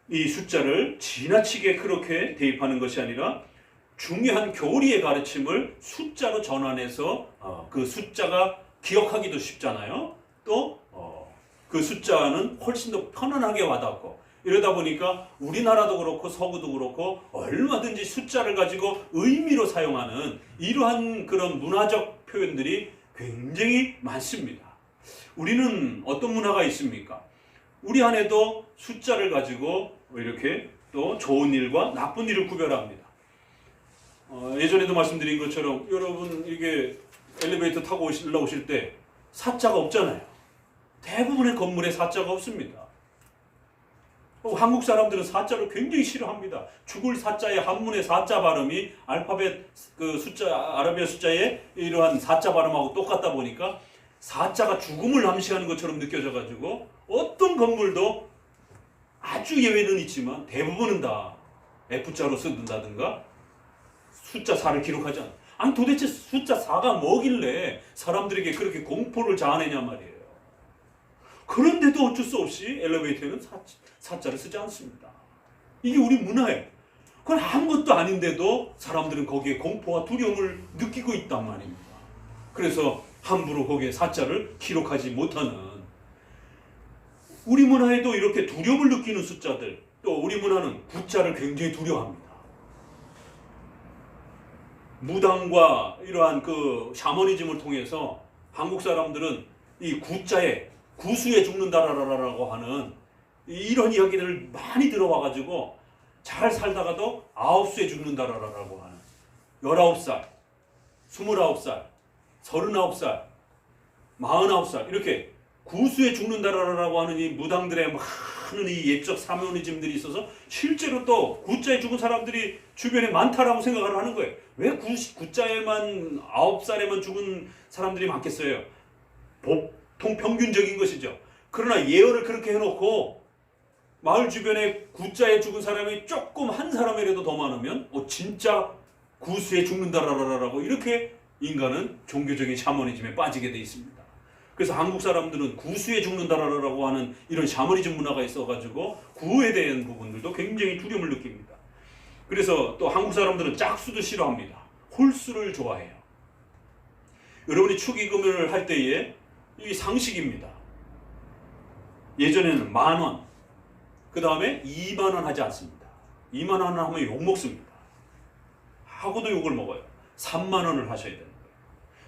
이 숫자를 지나치게 그렇게 대입하는 것이 아니라 중요한 교리의 가르침을 숫자로 전환해서 그 숫자가 기억하기도 쉽잖아요. 또 그 숫자는 훨씬 더 편안하게 와닿고 이러다 보니까 우리나라도 그렇고 서구도 그렇고 얼마든지 숫자를 가지고 의미로 사용하는 이러한 그런 문화적 표현들이 굉장히 많습니다. 우리는 어떤 문화가 있습니까? 우리 안에도 숫자를 가지고 이렇게 또 좋은 일과 나쁜 일을 구별합니다. 예전에도 말씀드린 것처럼 여러분 이게 엘리베이터 타고 올라오실 때 사자가 없잖아요. 대부분의 건물에 사자가 없습니다. 한국 사람들은 사자를 굉장히 싫어합니다. 죽을 사자의 한문의 사자 발음이 알파벳 그 숫자 아라비아 숫자의 이러한 사자 발음하고 똑같다 보니까 사자가 죽음을 암시하는 것처럼 느껴져 가지고 어떤 건물도 아주 예외는 있지만 대부분은 다 F자로 쓴다든가 숫자 4를 기록하지 않아요. 아니 도대체 숫자 4가 뭐길래 사람들에게 그렇게 공포를 자아내냐 말이에요. 그런데도 어쩔 수 없이 엘리베이터에는 사자를 쓰지 않습니다. 이게 우리 문화예요. 그건 아무것도 아닌데도 사람들은 거기에 공포와 두려움을 느끼고 있단 말입니다. 그래서 함부로 거기에 사자를 기록하지 못하는 우리 문화에도 이렇게 두려움을 느끼는 숫자들 또 우리 문화는 구자를 굉장히 두려워합니다. 무당과 이러한 그 샤머니즘을 통해서 한국 사람들은 이 구자에 구수에 죽는다라고 하는 이런 이야기들을 많이 들어와가지고 잘 살다가도 9수에 죽는다라고 하는 19살, 29살, 39살, 49살 이렇게 구수에 죽는다라고 하는 이 무당들의 많은 이 옛적 사모니즘들이 있어서 실제로 또 구자에 죽은 사람들이 주변에 많다라고 생각을 하는 거예요. 왜 구자에만 9살에만 죽은 사람들이 많겠어요? 보통 평균적인 것이죠. 그러나 예언을 그렇게 해놓고 마을 주변에 구자에 죽은 사람이 조금 한 사람이라도 더 많으면 진짜 구수에 죽는다라고 이렇게 인간은 종교적인 샤머니즘에 빠지게 돼 있습니다. 그래서 한국 사람들은 구수에 죽는다라고 하는 이런 샤머니즘 문화가 있어가지고 구에 대한 부분들도 굉장히 두려움을 느낍니다. 그래서 또 한국 사람들은 짝수도 싫어합니다. 홀수를 좋아해요. 여러분이 축의금을 할 때에 이 상식입니다. 예전에는 10,000원, 그 다음에 20,000원 하지 않습니다. 20,000원 하면 욕먹습니다. 하고도 욕을 먹어요. 30,000원을 하셔야 되는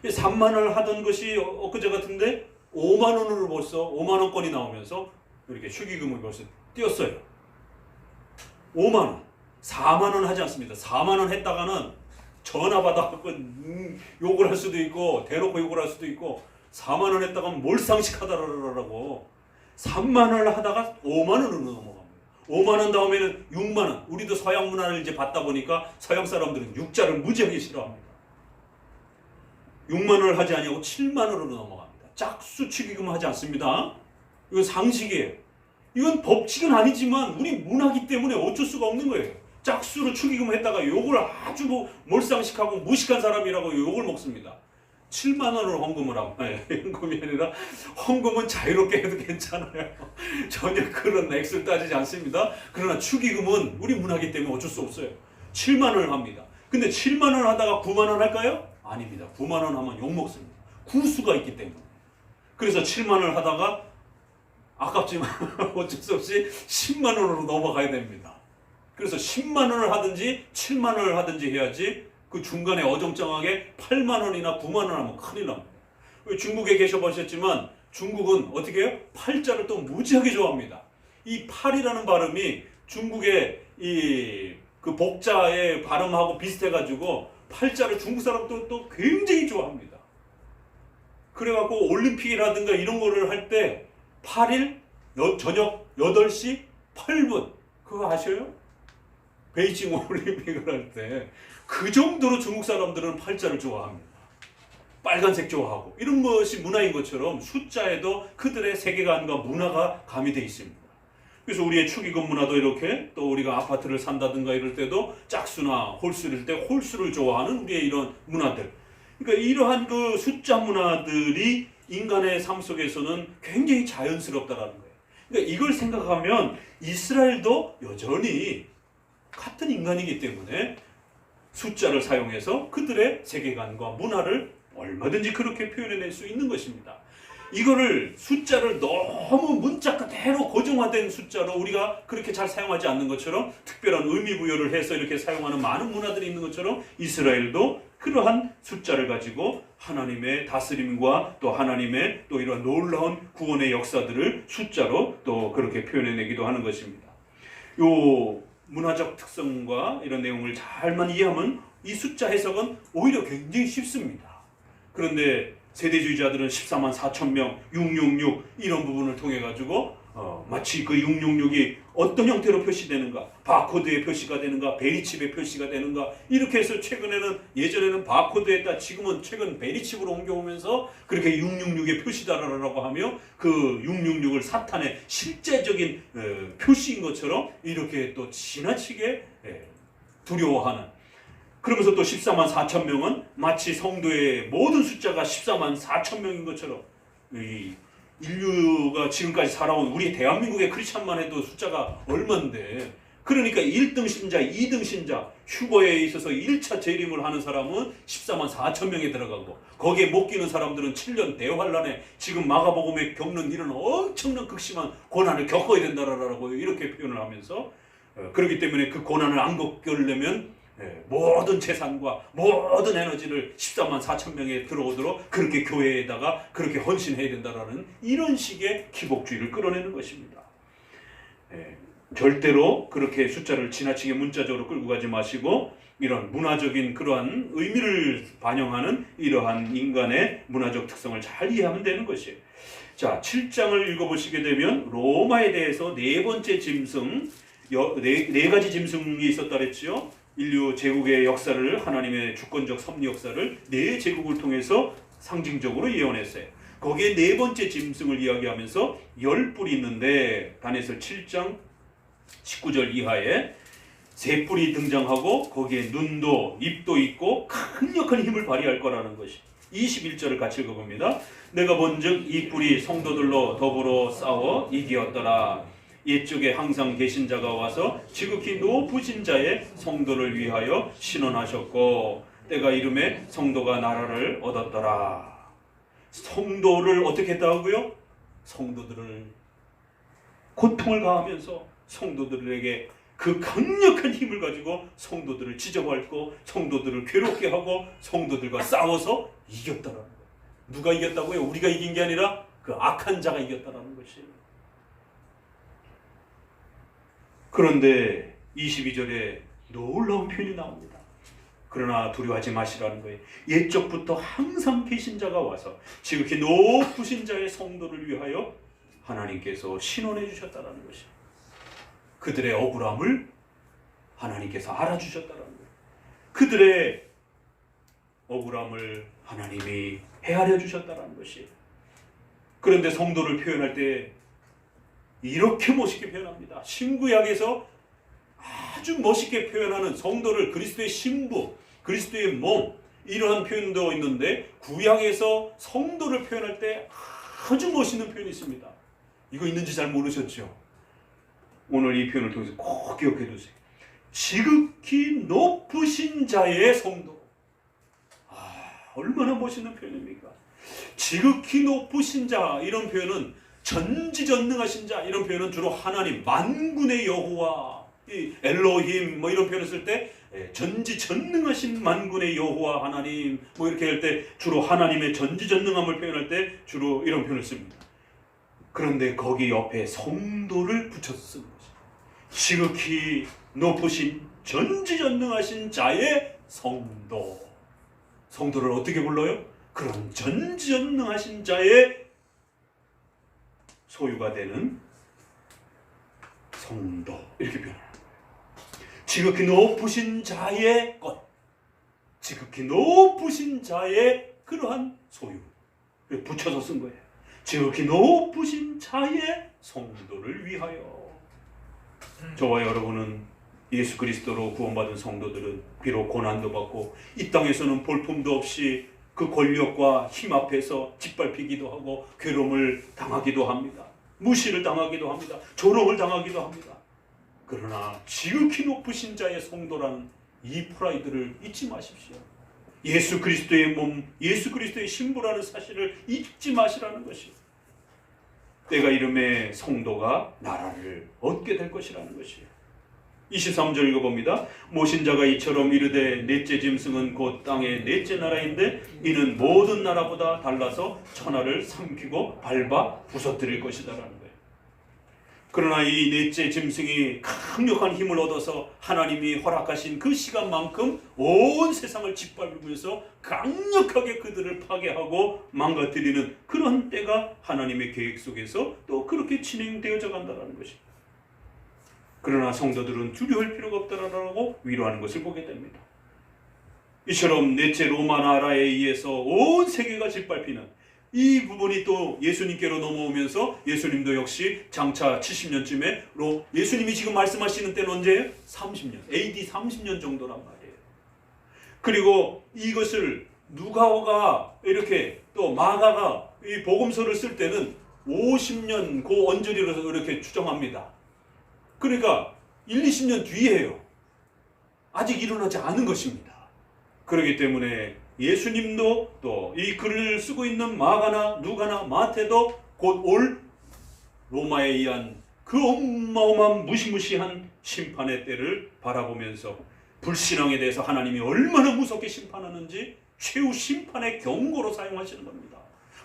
거예요. 30,000원을 하던 것이 엊그제 같은데 50,000원으로 벌써 50,000원권이 나오면서 이렇게 축의금을 벌써 띄었어요. 50,000원, 40,000원 하지 않습니다. 40,000원 했다가는 전화 받아갖고 욕을 할 수도 있고 대놓고 욕을 할 수도 있고 40,000원 했다가 몰상식하다라고 30,000원을 하다가 50,000원으로 넘어갑니다. 50,000원 다음에는 60,000원. 우리도 서양 문화를 이제 받다 보니까 서양 사람들은 6자를 무지하게 싫어합니다. 60,000원을 하지 아니하고 70,000원으로 넘어갑니다. 짝수 축의금 하지 않습니다. 이건 상식이에요. 이건 법칙은 아니지만 우리 문화기 때문에 어쩔 수가 없는 거예요. 짝수로 축의금을 했다가 욕을 아주 몰상식하고 무식한 사람이라고 욕을 먹습니다. 70,000원으로 헌금을 하고 헌금이 아니라 헌금은 자유롭게 해도 괜찮아요. 전혀 그런 액수를 따지지 않습니다. 그러나 축의금은 우리 문화기 때문에 어쩔 수 없어요. 70,000원을 합니다. 근데 70,000원 하다가 90,000원 할까요? 아닙니다. 90,000원 하면 욕먹습니다. 구수가 있기 때문에. 그래서 70,000원을 하다가 아깝지만 어쩔 수 없이 100,000원으로 넘어가야 됩니다. 그래서 100,000원을 하든지 70,000원을 하든지 해야지 그 중간에 어정쩡하게 80,000원이나 90,000원 하면 큰일 납니다. 중국에 계셔보셨지만 중국은 어떻게 해요? 팔자를 또 무지하게 좋아합니다. 이 팔이라는 발음이 중국의 그 복자의 발음하고 비슷해가지고 팔자를 중국 사람도 또 굉장히 좋아합니다. 그래갖고 올림픽이라든가 이런 거를 할 때 8일 저녁 8시 8분 그거 아셔요? 베이징 올림픽을 할 때 그 정도로 중국 사람들은 팔자를 좋아합니다. 빨간색 좋아하고 이런 것이 문화인 것처럼 숫자에도 그들의 세계관과 문화가 가미되어 있습니다. 그래서 우리의 축의금 문화도 이렇게 또 우리가 아파트를 산다든가 이럴 때도 짝수나 홀수일 때 홀수를 좋아하는 우리의 이런 문화들. 그러니까 이러한 그 숫자 문화들이 인간의 삶 속에서는 굉장히 자연스럽다라는 거예요. 그러니까 이걸 생각하면 이스라엘도 여전히 같은 인간이기 때문에 숫자를 사용해서 그들의 세계관과 문화를 얼마든지 그렇게 표현해낼 수 있는 것입니다. 이거를 숫자를 너무 문자 그대로 고정화된 숫자로 우리가 그렇게 잘 사용하지 않는 것처럼 특별한 의미 부여를 해서 이렇게 사용하는 많은 문화들이 있는 것처럼 이스라엘도 그러한 숫자를 가지고 하나님의 다스림과 또 하나님의 또 이런 놀라운 구원의 역사들을 숫자로 또 그렇게 표현해내기도 하는 것입니다. 요 문화적 특성과 이런 내용을 잘만 이해하면 이 숫자 해석은 오히려 굉장히 쉽습니다. 그런데 세대주의자들은 14만 4천 명, 666 이런 부분을 통해 가지고 마치 그 666이 어떤 형태로 표시되는가, 바코드에 표시가 되는가, 베리칩에 표시가 되는가 이렇게 해서 최근에는 예전에는 바코드에다 지금은 최근 베리칩으로 옮겨오면서 그렇게 666의 표시다라고 하며 그 666을 사탄의 실제적인 표시인 것처럼 이렇게 또 지나치게 두려워하는 그러면서 또 14만 4천 명은 마치 성도의 모든 숫자가 14만 4천 명인 것처럼 인류가 지금까지 살아온 우리 대한민국의 크리스찬만 해도 숫자가 얼만데 그러니까 1등 신자, 2등 신자 휴거에 있어서 1차 재림을 하는 사람은 14만 4천 명에 들어가고 거기에 못 끼는 사람들은 7년 대환란에 지금 마가복음에 겪는 이런 엄청난 극심한 고난을 겪어야 된다라고 이렇게 표현을 하면서 그렇기 때문에 그 고난을 안 겪으려면 모든 재산과 모든 에너지를 14만 4천 명에 들어오도록 그렇게 교회에다가 그렇게 헌신해야 된다라는 이런 식의 기복주의를 끌어내는 것입니다. 절대로 그렇게 숫자를 지나치게 문자적으로 끌고 가지 마시고 이런 문화적인 그러한 의미를 반영하는 이러한 인간의 문화적 특성을 잘 이해하면 되는 것이에요. 자, 7장을 읽어보시게 되면 로마에 대해서 네 번째 짐승, 네 가지 짐승이 있었다 그랬죠. 인류 제국의 역사를 하나님의 주권적 섭리 역사를 네 제국을 통해서 상징적으로 예언했어요. 거기에 네 번째 짐승을 이야기하면서 10뿔이 있는데 다니엘 7장 19절 이하에 세 뿔이 등장하고 거기에 눈도 입도 있고 강력한 힘을 발휘할 거라는 것이 21절을 같이 읽어봅니다. 내가 본즉 이 뿔이 성도들로 더불어 싸워 이기었더라. 옛적에 항상 계신 자가 와서 지극히 높으신 자의 성도를 위하여 신원하셨고 때가 이름에 성도가 나라를 얻었더라. 성도를 어떻게 했다고요? 성도들을 고통을 가하면서 성도들에게 그 강력한 힘을 가지고 성도들을 지저밟고 성도들을 괴롭게 하고 성도들과 싸워서 이겼다라는 거예요. 누가 이겼다고요? 우리가 이긴 게 아니라 그 악한 자가 이겼다라는 것이에요. 그런데 22절에 놀라운 표현이 나옵니다. 그러나 두려워하지 마시라는 거예요. 옛적부터 항상 계신 자가 와서 지극히 높으신 자의 성도를 위하여 하나님께서 신원해 주셨다는 것이에요. 그들의 억울함을 하나님께서 알아주셨다는 거예요. 그들의 억울함을 하나님이 헤아려 주셨다는 것이에요. 그런데 성도를 표현할 때 이렇게 멋있게 표현합니다. 신구약에서 아주 멋있게 표현하는 성도를 그리스도의 신부, 그리스도의 몸 이러한 표현도 있는데 구약에서 성도를 표현할 때 아주 멋있는 표현이 있습니다. 이거 있는지 잘 모르셨죠? 오늘 이 표현을 통해서 꼭 기억해 두세요. 지극히 높으신 자의 성도. 얼마나 멋있는 표현입니까? 지극히 높으신 자 이런 표현은 전지전능하신 자 이런 표현은 주로 하나님 만군의 여호와 이 엘로힘 뭐 이런 표현을 쓸 때 전지전능하신 만군의 여호와 하나님 뭐 이렇게 할 때 주로 하나님의 전지전능함을 표현할 때 주로 이런 표현을 씁니다. 그런데 거기 옆에 성도를 붙여서 쓰는 것이죠. 지극히 높으신 전지전능하신 자의 성도. 성도를 어떻게 불러요? 그런 전지전능하신 자의 소유가 되는 성도 이렇게 표현합니다. 지극히 높으신 자의 것, 지극히 높으신 자의 그러한 소유 붙여서 쓴 거예요. 지극히 높으신 자의 성도를 위하여. 저와 여러분은 예수 그리스도로 구원받은 성도들은 비록 고난도 받고 이 땅에서는 볼품도 없이 그 권력과 힘 앞에서 짓밟히기도 하고 괴로움을 당하기도 합니다. 무시를 당하기도 합니다. 조롱을 당하기도 합니다. 그러나 지극히 높으신 자의 성도라는 이 프라이드를 잊지 마십시오. 예수 그리스도의 몸, 예수 그리스도의 신부라는 사실을 잊지 마시라는 것이요. 때가 이름에 성도가 나라를 얻게 될 것이라는 것이요. 23절 읽어봅니다. 모신 자가 이처럼 이르되 넷째 짐승은 곧 땅의 넷째 나라인데 이는 모든 나라보다 달라서 천하를 삼키고 밟아 부서뜨릴 것이다라는 거예요. 그러나 이 넷째 짐승이 강력한 힘을 얻어서 하나님이 허락하신 그 시간만큼 온 세상을 짓밟으면서 강력하게 그들을 파괴하고 망가뜨리는 그런 때가 하나님의 계획 속에서 또 그렇게 진행되어져 간다는 것입니다. 그러나 성도들은 두려울 필요가 없다라고 위로하는 것을 보게 됩니다. 이처럼 넷째 로마 나라에 의해서 온 세계가 짓밟히는 이 부분이 또 예수님께로 넘어오면서 예수님도 역시 장차 70년쯤에 예수님이 지금 말씀하시는 때는 언제예요? 30년, AD 30년 정도란 말이에요. 그리고 이것을 누가가 이렇게 또 마가가 이 복음서를 쓸 때는 50년 그 언저리로 이렇게 추정합니다. 그러니까 1, 20년 뒤에요. 아직 일어나지 않은 것입니다. 그렇기 때문에 예수님도 또 이 글을 쓰고 있는 마가나 누가나 마태도 곧 올 로마에 의한 그 어마어마한 무시무시한 심판의 때를 바라보면서 불신앙에 대해서 하나님이 얼마나 무섭게 심판하는지 최후 심판의 경고로 사용하시는 겁니다.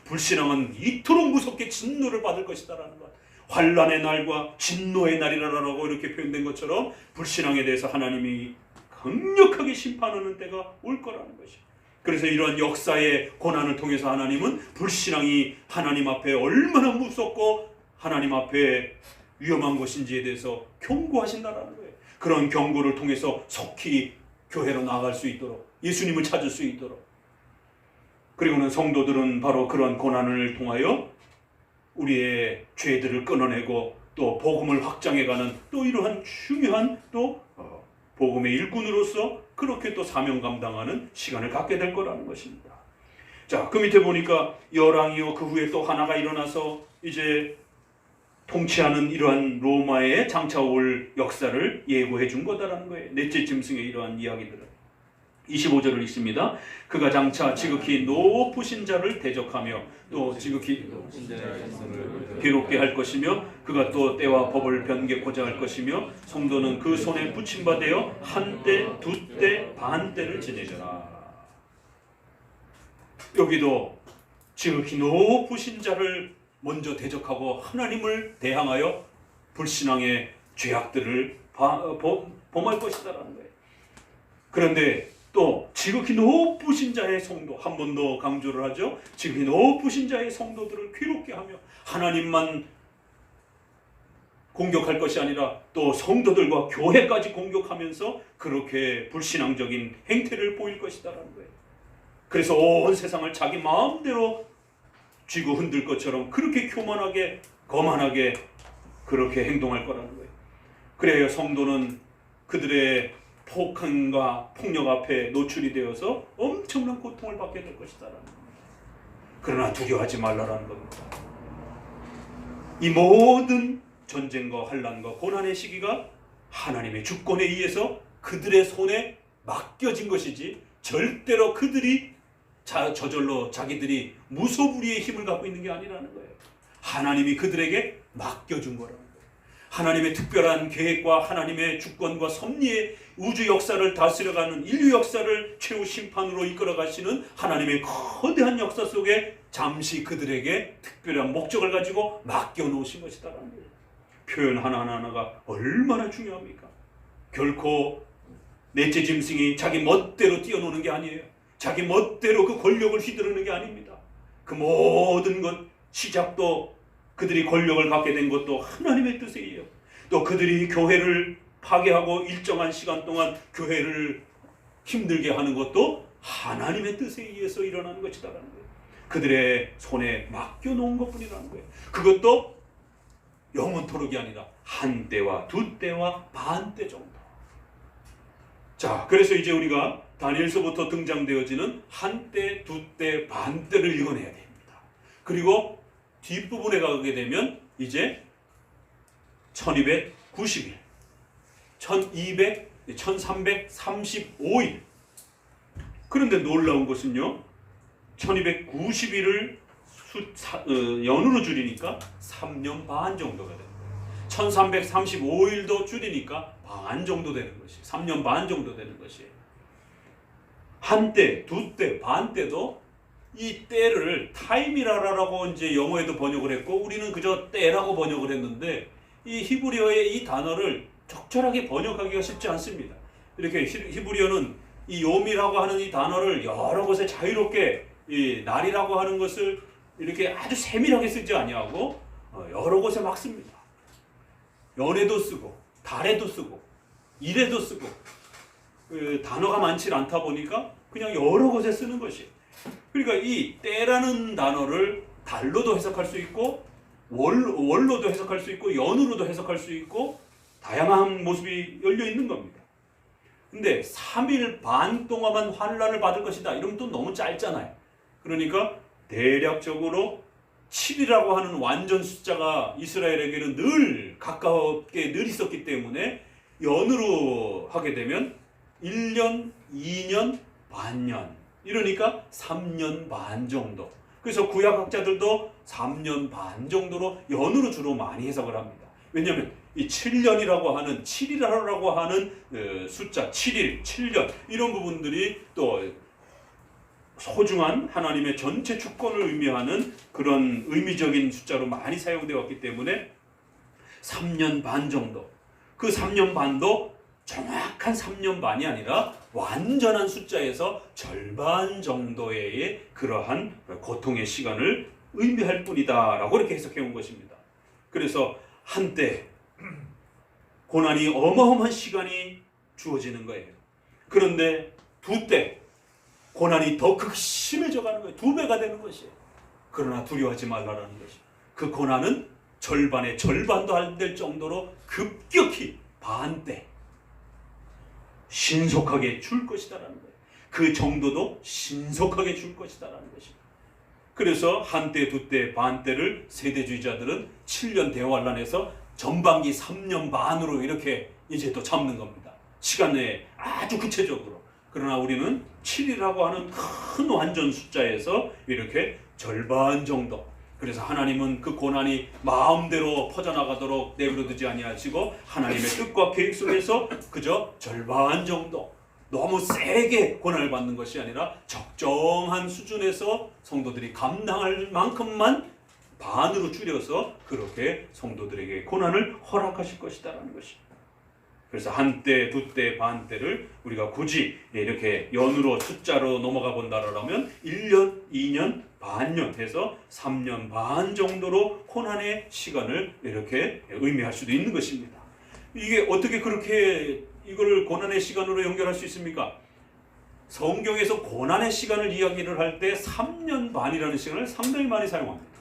불신앙은 이토록 무섭게 진노를 받을 것이다라는 것. 환난의 날과 진노의 날이라고 이렇게 표현된 것처럼 불신앙에 대해서 하나님이 강력하게 심판하는 때가 올 거라는 것이죠. 그래서 이러한 역사의 고난을 통해서 하나님은 불신앙이 하나님 앞에 얼마나 무섭고 하나님 앞에 위험한 것인지에 대해서 경고하신다라는 거예요. 그런 경고를 통해서 속히 교회로 나아갈 수 있도록 예수님을 찾을 수 있도록. 그리고는 성도들은 바로 그런 고난을 통하여 우리의 죄들을 끊어내고 또 복음을 확장해가는 또 이러한 중요한 또 복음의 일꾼으로서 그렇게 또 사명 감당하는 시간을 갖게 될 거라는 것입니다. 자, 그 밑에 보니까 열왕이요 그 후에 또 하나가 일어나서 이제 통치하는 이러한 로마에 장차 올 역사를 예고해 준 거다라는 거예요. 넷째 짐승의 이러한 이야기들은. 25절을 읽습니다. 그가 장차 지극히 높으신 자를 대적하며 또 지극히 괴롭게 할 것이며 그가 또 때와 법을 변개코자 할 것이며 성도는 그 손에 붙임바 되어 한때 두때 반때를 지내려라. 여기도 지극히 높으신 자를 먼저 대적하고 하나님을 대항하여 불신앙의 죄악들을 범할 것이다라는 거예요. 그런데 또 지극히 높으신 자의 성도, 한 번 더 강조를 하죠. 지극히 높으신 자의 성도들을 괴롭게 하며 하나님만 공격할 것이 아니라 또 성도들과 교회까지 공격하면서 그렇게 불신앙적인 행태를 보일 것이다라는 거예요. 그래서 온 세상을 자기 마음대로 쥐고 흔들 것처럼 그렇게 교만하게 거만하게 그렇게 행동할 거라는 거예요. 그래야 성도는 그들의 폭행과 폭력 앞에 노출이 되어서 엄청난 고통을 받게 될 것이다라는 겁니다. 그러나 두려워하지 말라라는 겁니다. 이 모든 전쟁과 환난과 고난의 시기가 하나님의 주권에 의해서 그들의 손에 맡겨진 것이지 절대로 그들이 저절로 자기들이 무소불위의 힘을 갖고 있는 게 아니라는 거예요. 하나님이 그들에게 맡겨준 거라는 거예요. 하나님의 특별한 계획과 하나님의 주권과 섭리의 우주 역사를 다스려가는 인류 역사를 최후 심판으로 이끌어가시는 하나님의 거대한 역사 속에 잠시 그들에게 특별한 목적을 가지고 맡겨놓으신 것이다라는 거예요. 표현 하나하나가 얼마나 중요합니까? 결코 넷째 짐승이 자기 멋대로 뛰어노는 게 아니에요. 자기 멋대로 그 권력을 휘두르는 게 아닙니다. 그 모든 것, 시작도 그들이 권력을 갖게 된 것도 하나님의 뜻이에요. 또 그들이 교회를 파괴하고 일정한 시간 동안 교회를 힘들게 하는 것도 하나님의 뜻에 의해서 일어나는 것이다라는 거예요. 그들의 손에 맡겨놓은 것뿐이라는 거예요. 그것도 영원토록이 아니라 한 때와 두 때와 반 때 정도. 자, 그래서 이제 우리가 다니엘서부터 등장되어지는 한 때, 두 때, 반 때를 읽어내야 됩니다. 그리고 뒷부분에 가게 되면 이제 1290일, 1335일. 그런데 놀라운 것은요, 1290일을 연으로 줄이니까 3년 반 정도가 되는 거예요. 1335일도 줄이니까 반 정도 되는 것이, 3년 반 정도 되는 것이에요. 한 때, 두 때, 반 때도 이 때를 타임이라고 이제 영어에도 번역을 했고 우리는 그저 때라고 번역을 했는데 이 히브리어의 이 단어를 적절하게 번역하기가 쉽지 않습니다. 이렇게 히브리어는 이 요미라고 하는 이 단어를 여러 곳에 자유롭게 이 날이라고 하는 것을 이렇게 아주 세밀하게 쓰지 아니하고 여러 곳에 막 씁니다. 연에도 쓰고 달에도 쓰고 일에도 쓰고 단어가 많지 않다 보니까 그냥 여러 곳에 쓰는 것이에요. 그러니까 이 때라는 단어를 달로도 해석할 수 있고 월로도 해석할 수 있고 연으로도 해석할 수 있고 다양한 모습이 열려 있는 겁니다. 근데 3일 반 동안만 환란을 받을 것이다 이러면 또 너무 짧잖아요. 그러니까 대략적으로 7이라고 하는 완전 숫자가 이스라엘에게는 늘 가깝게 늘 있었기 때문에 연으로 하게 되면 1년, 2년, 반년 이러니까 3년 반 정도. 그래서 구약학자들도 3년 반 정도로 연으로 주로 많이 해석을 합니다. 왜냐하면 이 7년이라고 하는 7이라고 하는 숫자 7일, 7년 이런 부분들이 또 소중한 하나님의 전체 주권을 의미하는 그런 의미적인 숫자로 많이 사용되어 왔기 때문에 3년 반 정도. 그 3년 반도 정확한 3년 반이 아니라 완전한 숫자에서 절반 정도의 그러한 고통의 시간을 의미할 뿐이다 라고 이렇게 해석해 온 것입니다. 그래서 한때 고난이 어마어마한 시간이 주어지는 거예요. 그런데 두 때 고난이 더 극심해져 가는 거예요. 2배가 되는 것이에요. 그러나 두려워하지 말라라는 것이에요. 그 고난은 절반의 절반도 안 될 정도로 급격히 반때 신속하게 줄 것이다라는 거예요. 그 정도도 신속하게 줄 것이다라는 것입니다. 그래서 한때, 두때, 반때를 세대주의자들은 7년 대환란에서 전반기 3년 반으로 이렇게 이제 또 잡는 겁니다. 시간 내에 아주 구체적으로. 그러나 우리는 7이라고 하는 큰 완전 숫자에서 이렇게 절반 정도. 그래서 하나님은 그 고난이 마음대로 퍼져나가도록 내버려두지 아니하시고 하나님의 뜻과 계획 속에서 그저 절반 정도 너무 세게 고난을 받는 것이 아니라 적정한 수준에서 성도들이 감당할 만큼만 반으로 줄여서 그렇게 성도들에게 고난을 허락하실 것이다라는 것입니다. 그래서 한때, 두때, 반때를 우리가 굳이 이렇게 연으로 숫자로 넘어가 본다라면 1년, 2년, 반년 해서 3년 반 정도로 고난의 시간을 이렇게 의미할 수도 있는 것입니다. 이게 어떻게 그렇게 이걸 고난의 시간으로 연결할 수 있습니까? 성경에서 고난의 시간을 이야기를 할 때 3년 반이라는 시간을 상당히 많이 사용합니다.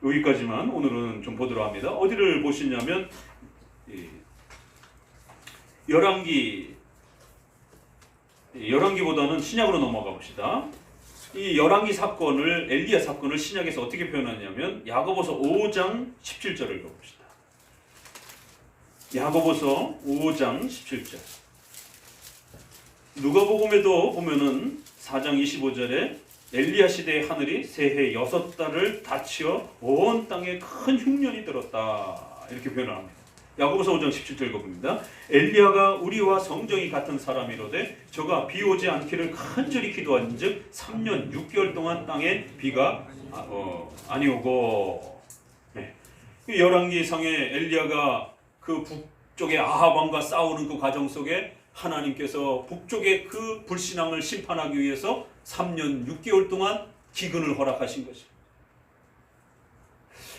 여기까지만 오늘은 좀 보도록 합니다. 어디를 보시냐면 열왕기보다는 신약으로 넘어가 봅시다. 이 열왕기 사건을 엘리야 사건을 신약에서 어떻게 표현하냐면 야고보서 5장 17절을 읽어봅시다. 야고보서 5장 17절. 누가복음에도 보면은 4장 25절에 엘리야 시대의 하늘이 새해 6달을 닫히어 온 땅에 큰 흉년이 들었다 이렇게 표현을 합니다. 야고보서 5장 17절 읽어봅니다. 엘리야가 우리와 성정이 같은 사람이로되 저가 비 오지 않기를 간절히 기도한즉 3년 6개월 동안 땅에 비가 아니오고. 네. 열왕기상에 엘리야가 그 북쪽의 아합 왕과 싸우는 그 과정 속에 하나님께서 북쪽의 그 불신앙을 심판하기 위해서 3년 6개월 동안 기근을 허락하신 것입니다.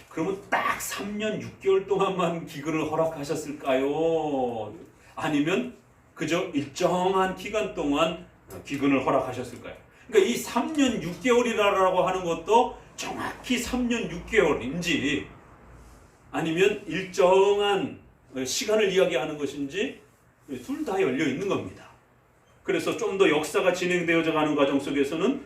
그러면 딱 3년 6개월 동안만 기근을 허락하셨을까요? 아니면 그저 일정한 기간 동안 기근을 허락하셨을까요? 그러니까 이 3년 6개월이라고 하는 것도 정확히 3년 6개월인지 아니면 일정한 시간을 이야기하는 것인지 둘 다 열려 있는 겁니다. 그래서 좀 더 역사가 진행되어져 가는 과정 속에서는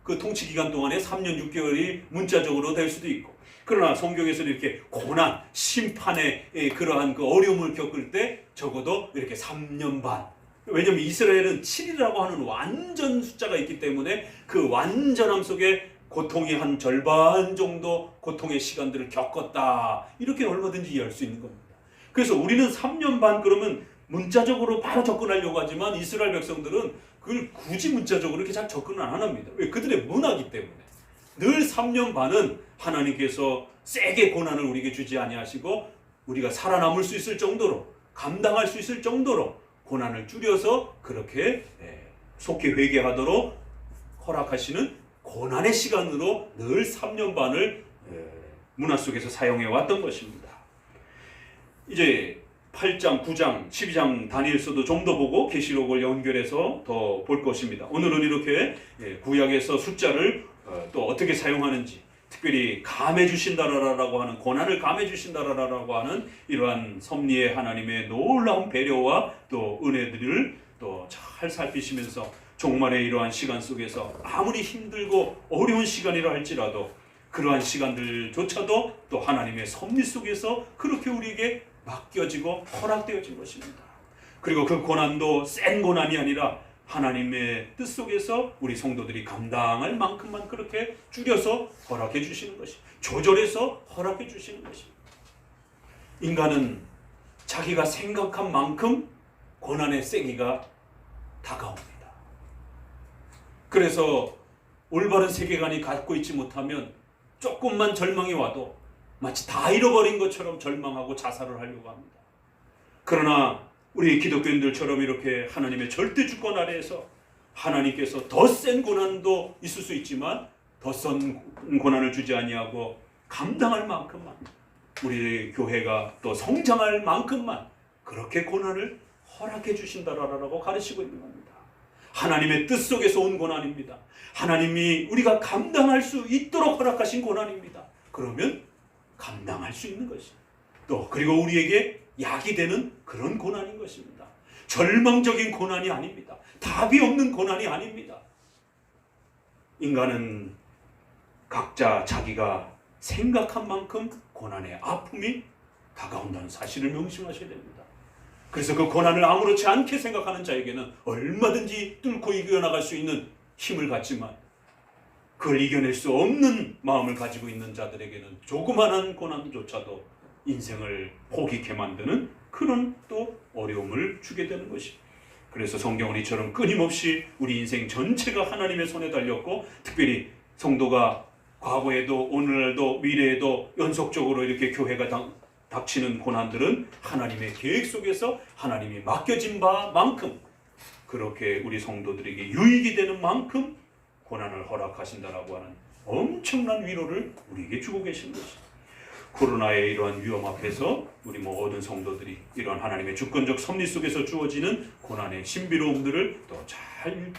그 통치 기간 동안에 3년 6개월이 문자적으로 될 수도 있고, 그러나 성경에서 이렇게 고난, 심판의 그러한 그 어려움을 겪을 때 적어도 이렇게 3년 반. 왜냐하면 이스라엘은 7이라고 하는 완전 숫자가 있기 때문에 그 완전함 속에 고통이 한 절반 정도 고통의 시간들을 겪었다. 이렇게 얼마든지 이해할 수 있는 겁니다. 그래서 우리는 3년 반 그러면 문자적으로 바로 접근하려고 하지만 이스라엘 백성들은 그걸 굳이 문자적으로 이렇게 잘 접근을 안 합니다. 왜? 그들의 문화이기 때문에. 늘 3년 반은 하나님께서 세게 고난을 우리에게 주지 아니하시고 우리가 살아남을 수 있을 정도로, 감당할 수 있을 정도로 고난을 줄여서 그렇게 속히 회개하도록 허락하시는 고난의 시간으로 늘 3년 반을 문화 속에서 사용해 왔던 것입니다. 이제 8장, 9장, 12장 다니엘서도 좀 더 보고 계시록을 연결해서 더 볼 것입니다. 오늘은 이렇게 구약에서 숫자를 또 어떻게 사용하는지, 특별히 감해 주신다라고 하는, 고난을 감해 주신다라고 하는 이러한 섭리의 하나님의 놀라운 배려와 또 은혜들을 또 잘 살피시면서 종말의 이러한 시간 속에서 아무리 힘들고 어려운 시간이라 할지라도 그러한 시간들조차도 또 하나님의 섭리 속에서 그렇게 우리에게 맡겨지고 허락되어진 것입니다. 그리고 그 고난도 센 고난이 아니라 하나님의 뜻 속에서 우리 성도들이 감당할 만큼만 그렇게 줄여서 허락해 주시는 것입니다. 조절해서 허락해 주시는 것입니다. 인간은 자기가 생각한 만큼 고난의 세기가 다가옵니다. 그래서 올바른 세계관이 갖고 있지 못하면 조금만 절망이 와도 마치 다 잃어버린 것처럼 절망하고 자살을 하려고 합니다. 그러나 우리 기독교인들처럼 이렇게 하나님의 절대 주권 아래에서 하나님께서 더 센 고난도 있을 수 있지만 더 센 고난을 주지 아니하고 감당할 만큼만, 우리 교회가 또 성장할 만큼만 그렇게 고난을 허락해 주신다라고 가르치고 있는 겁니다. 하나님의 뜻 속에서 온 고난입니다. 하나님이 우리가 감당할 수 있도록 허락하신 고난입니다. 그러면 감당할 수 있는 것입니다. 또 그리고 우리에게 약이 되는 그런 고난인 것입니다. 절망적인 고난이 아닙니다. 답이 없는 고난이 아닙니다. 인간은 각자 자기가 생각한 만큼 고난의 아픔이 다가온다는 사실을 명심하셔야 됩니다. 그래서 그 고난을 아무렇지 않게 생각하는 자에게는 얼마든지 뚫고 이겨나갈 수 있는 힘을 갖지만, 그걸 이겨낼 수 없는 마음을 가지고 있는 자들에게는 조그마한 고난조차도 인생을 포기케 만드는 그런 또 어려움을 주게 되는 것입니다. 그래서 성경은 이처럼 끊임없이 우리 인생 전체가 하나님의 손에 달렸고, 특별히 성도가 과거에도 오늘도 미래에도 연속적으로 이렇게 교회가 닥치는 고난들은 하나님의 계획 속에서 하나님이 맡겨진 바만큼, 그렇게 우리 성도들에게 유익이 되는 만큼 고난을 허락하신다라고 하는 엄청난 위로를 우리에게 주고 계신 것입니다. 코로나의 이러한 위험 앞에서 우리 모든 성도들이 이러한 하나님의 주권적 섭리 속에서 주어지는 고난의 신비로움들을 또 잘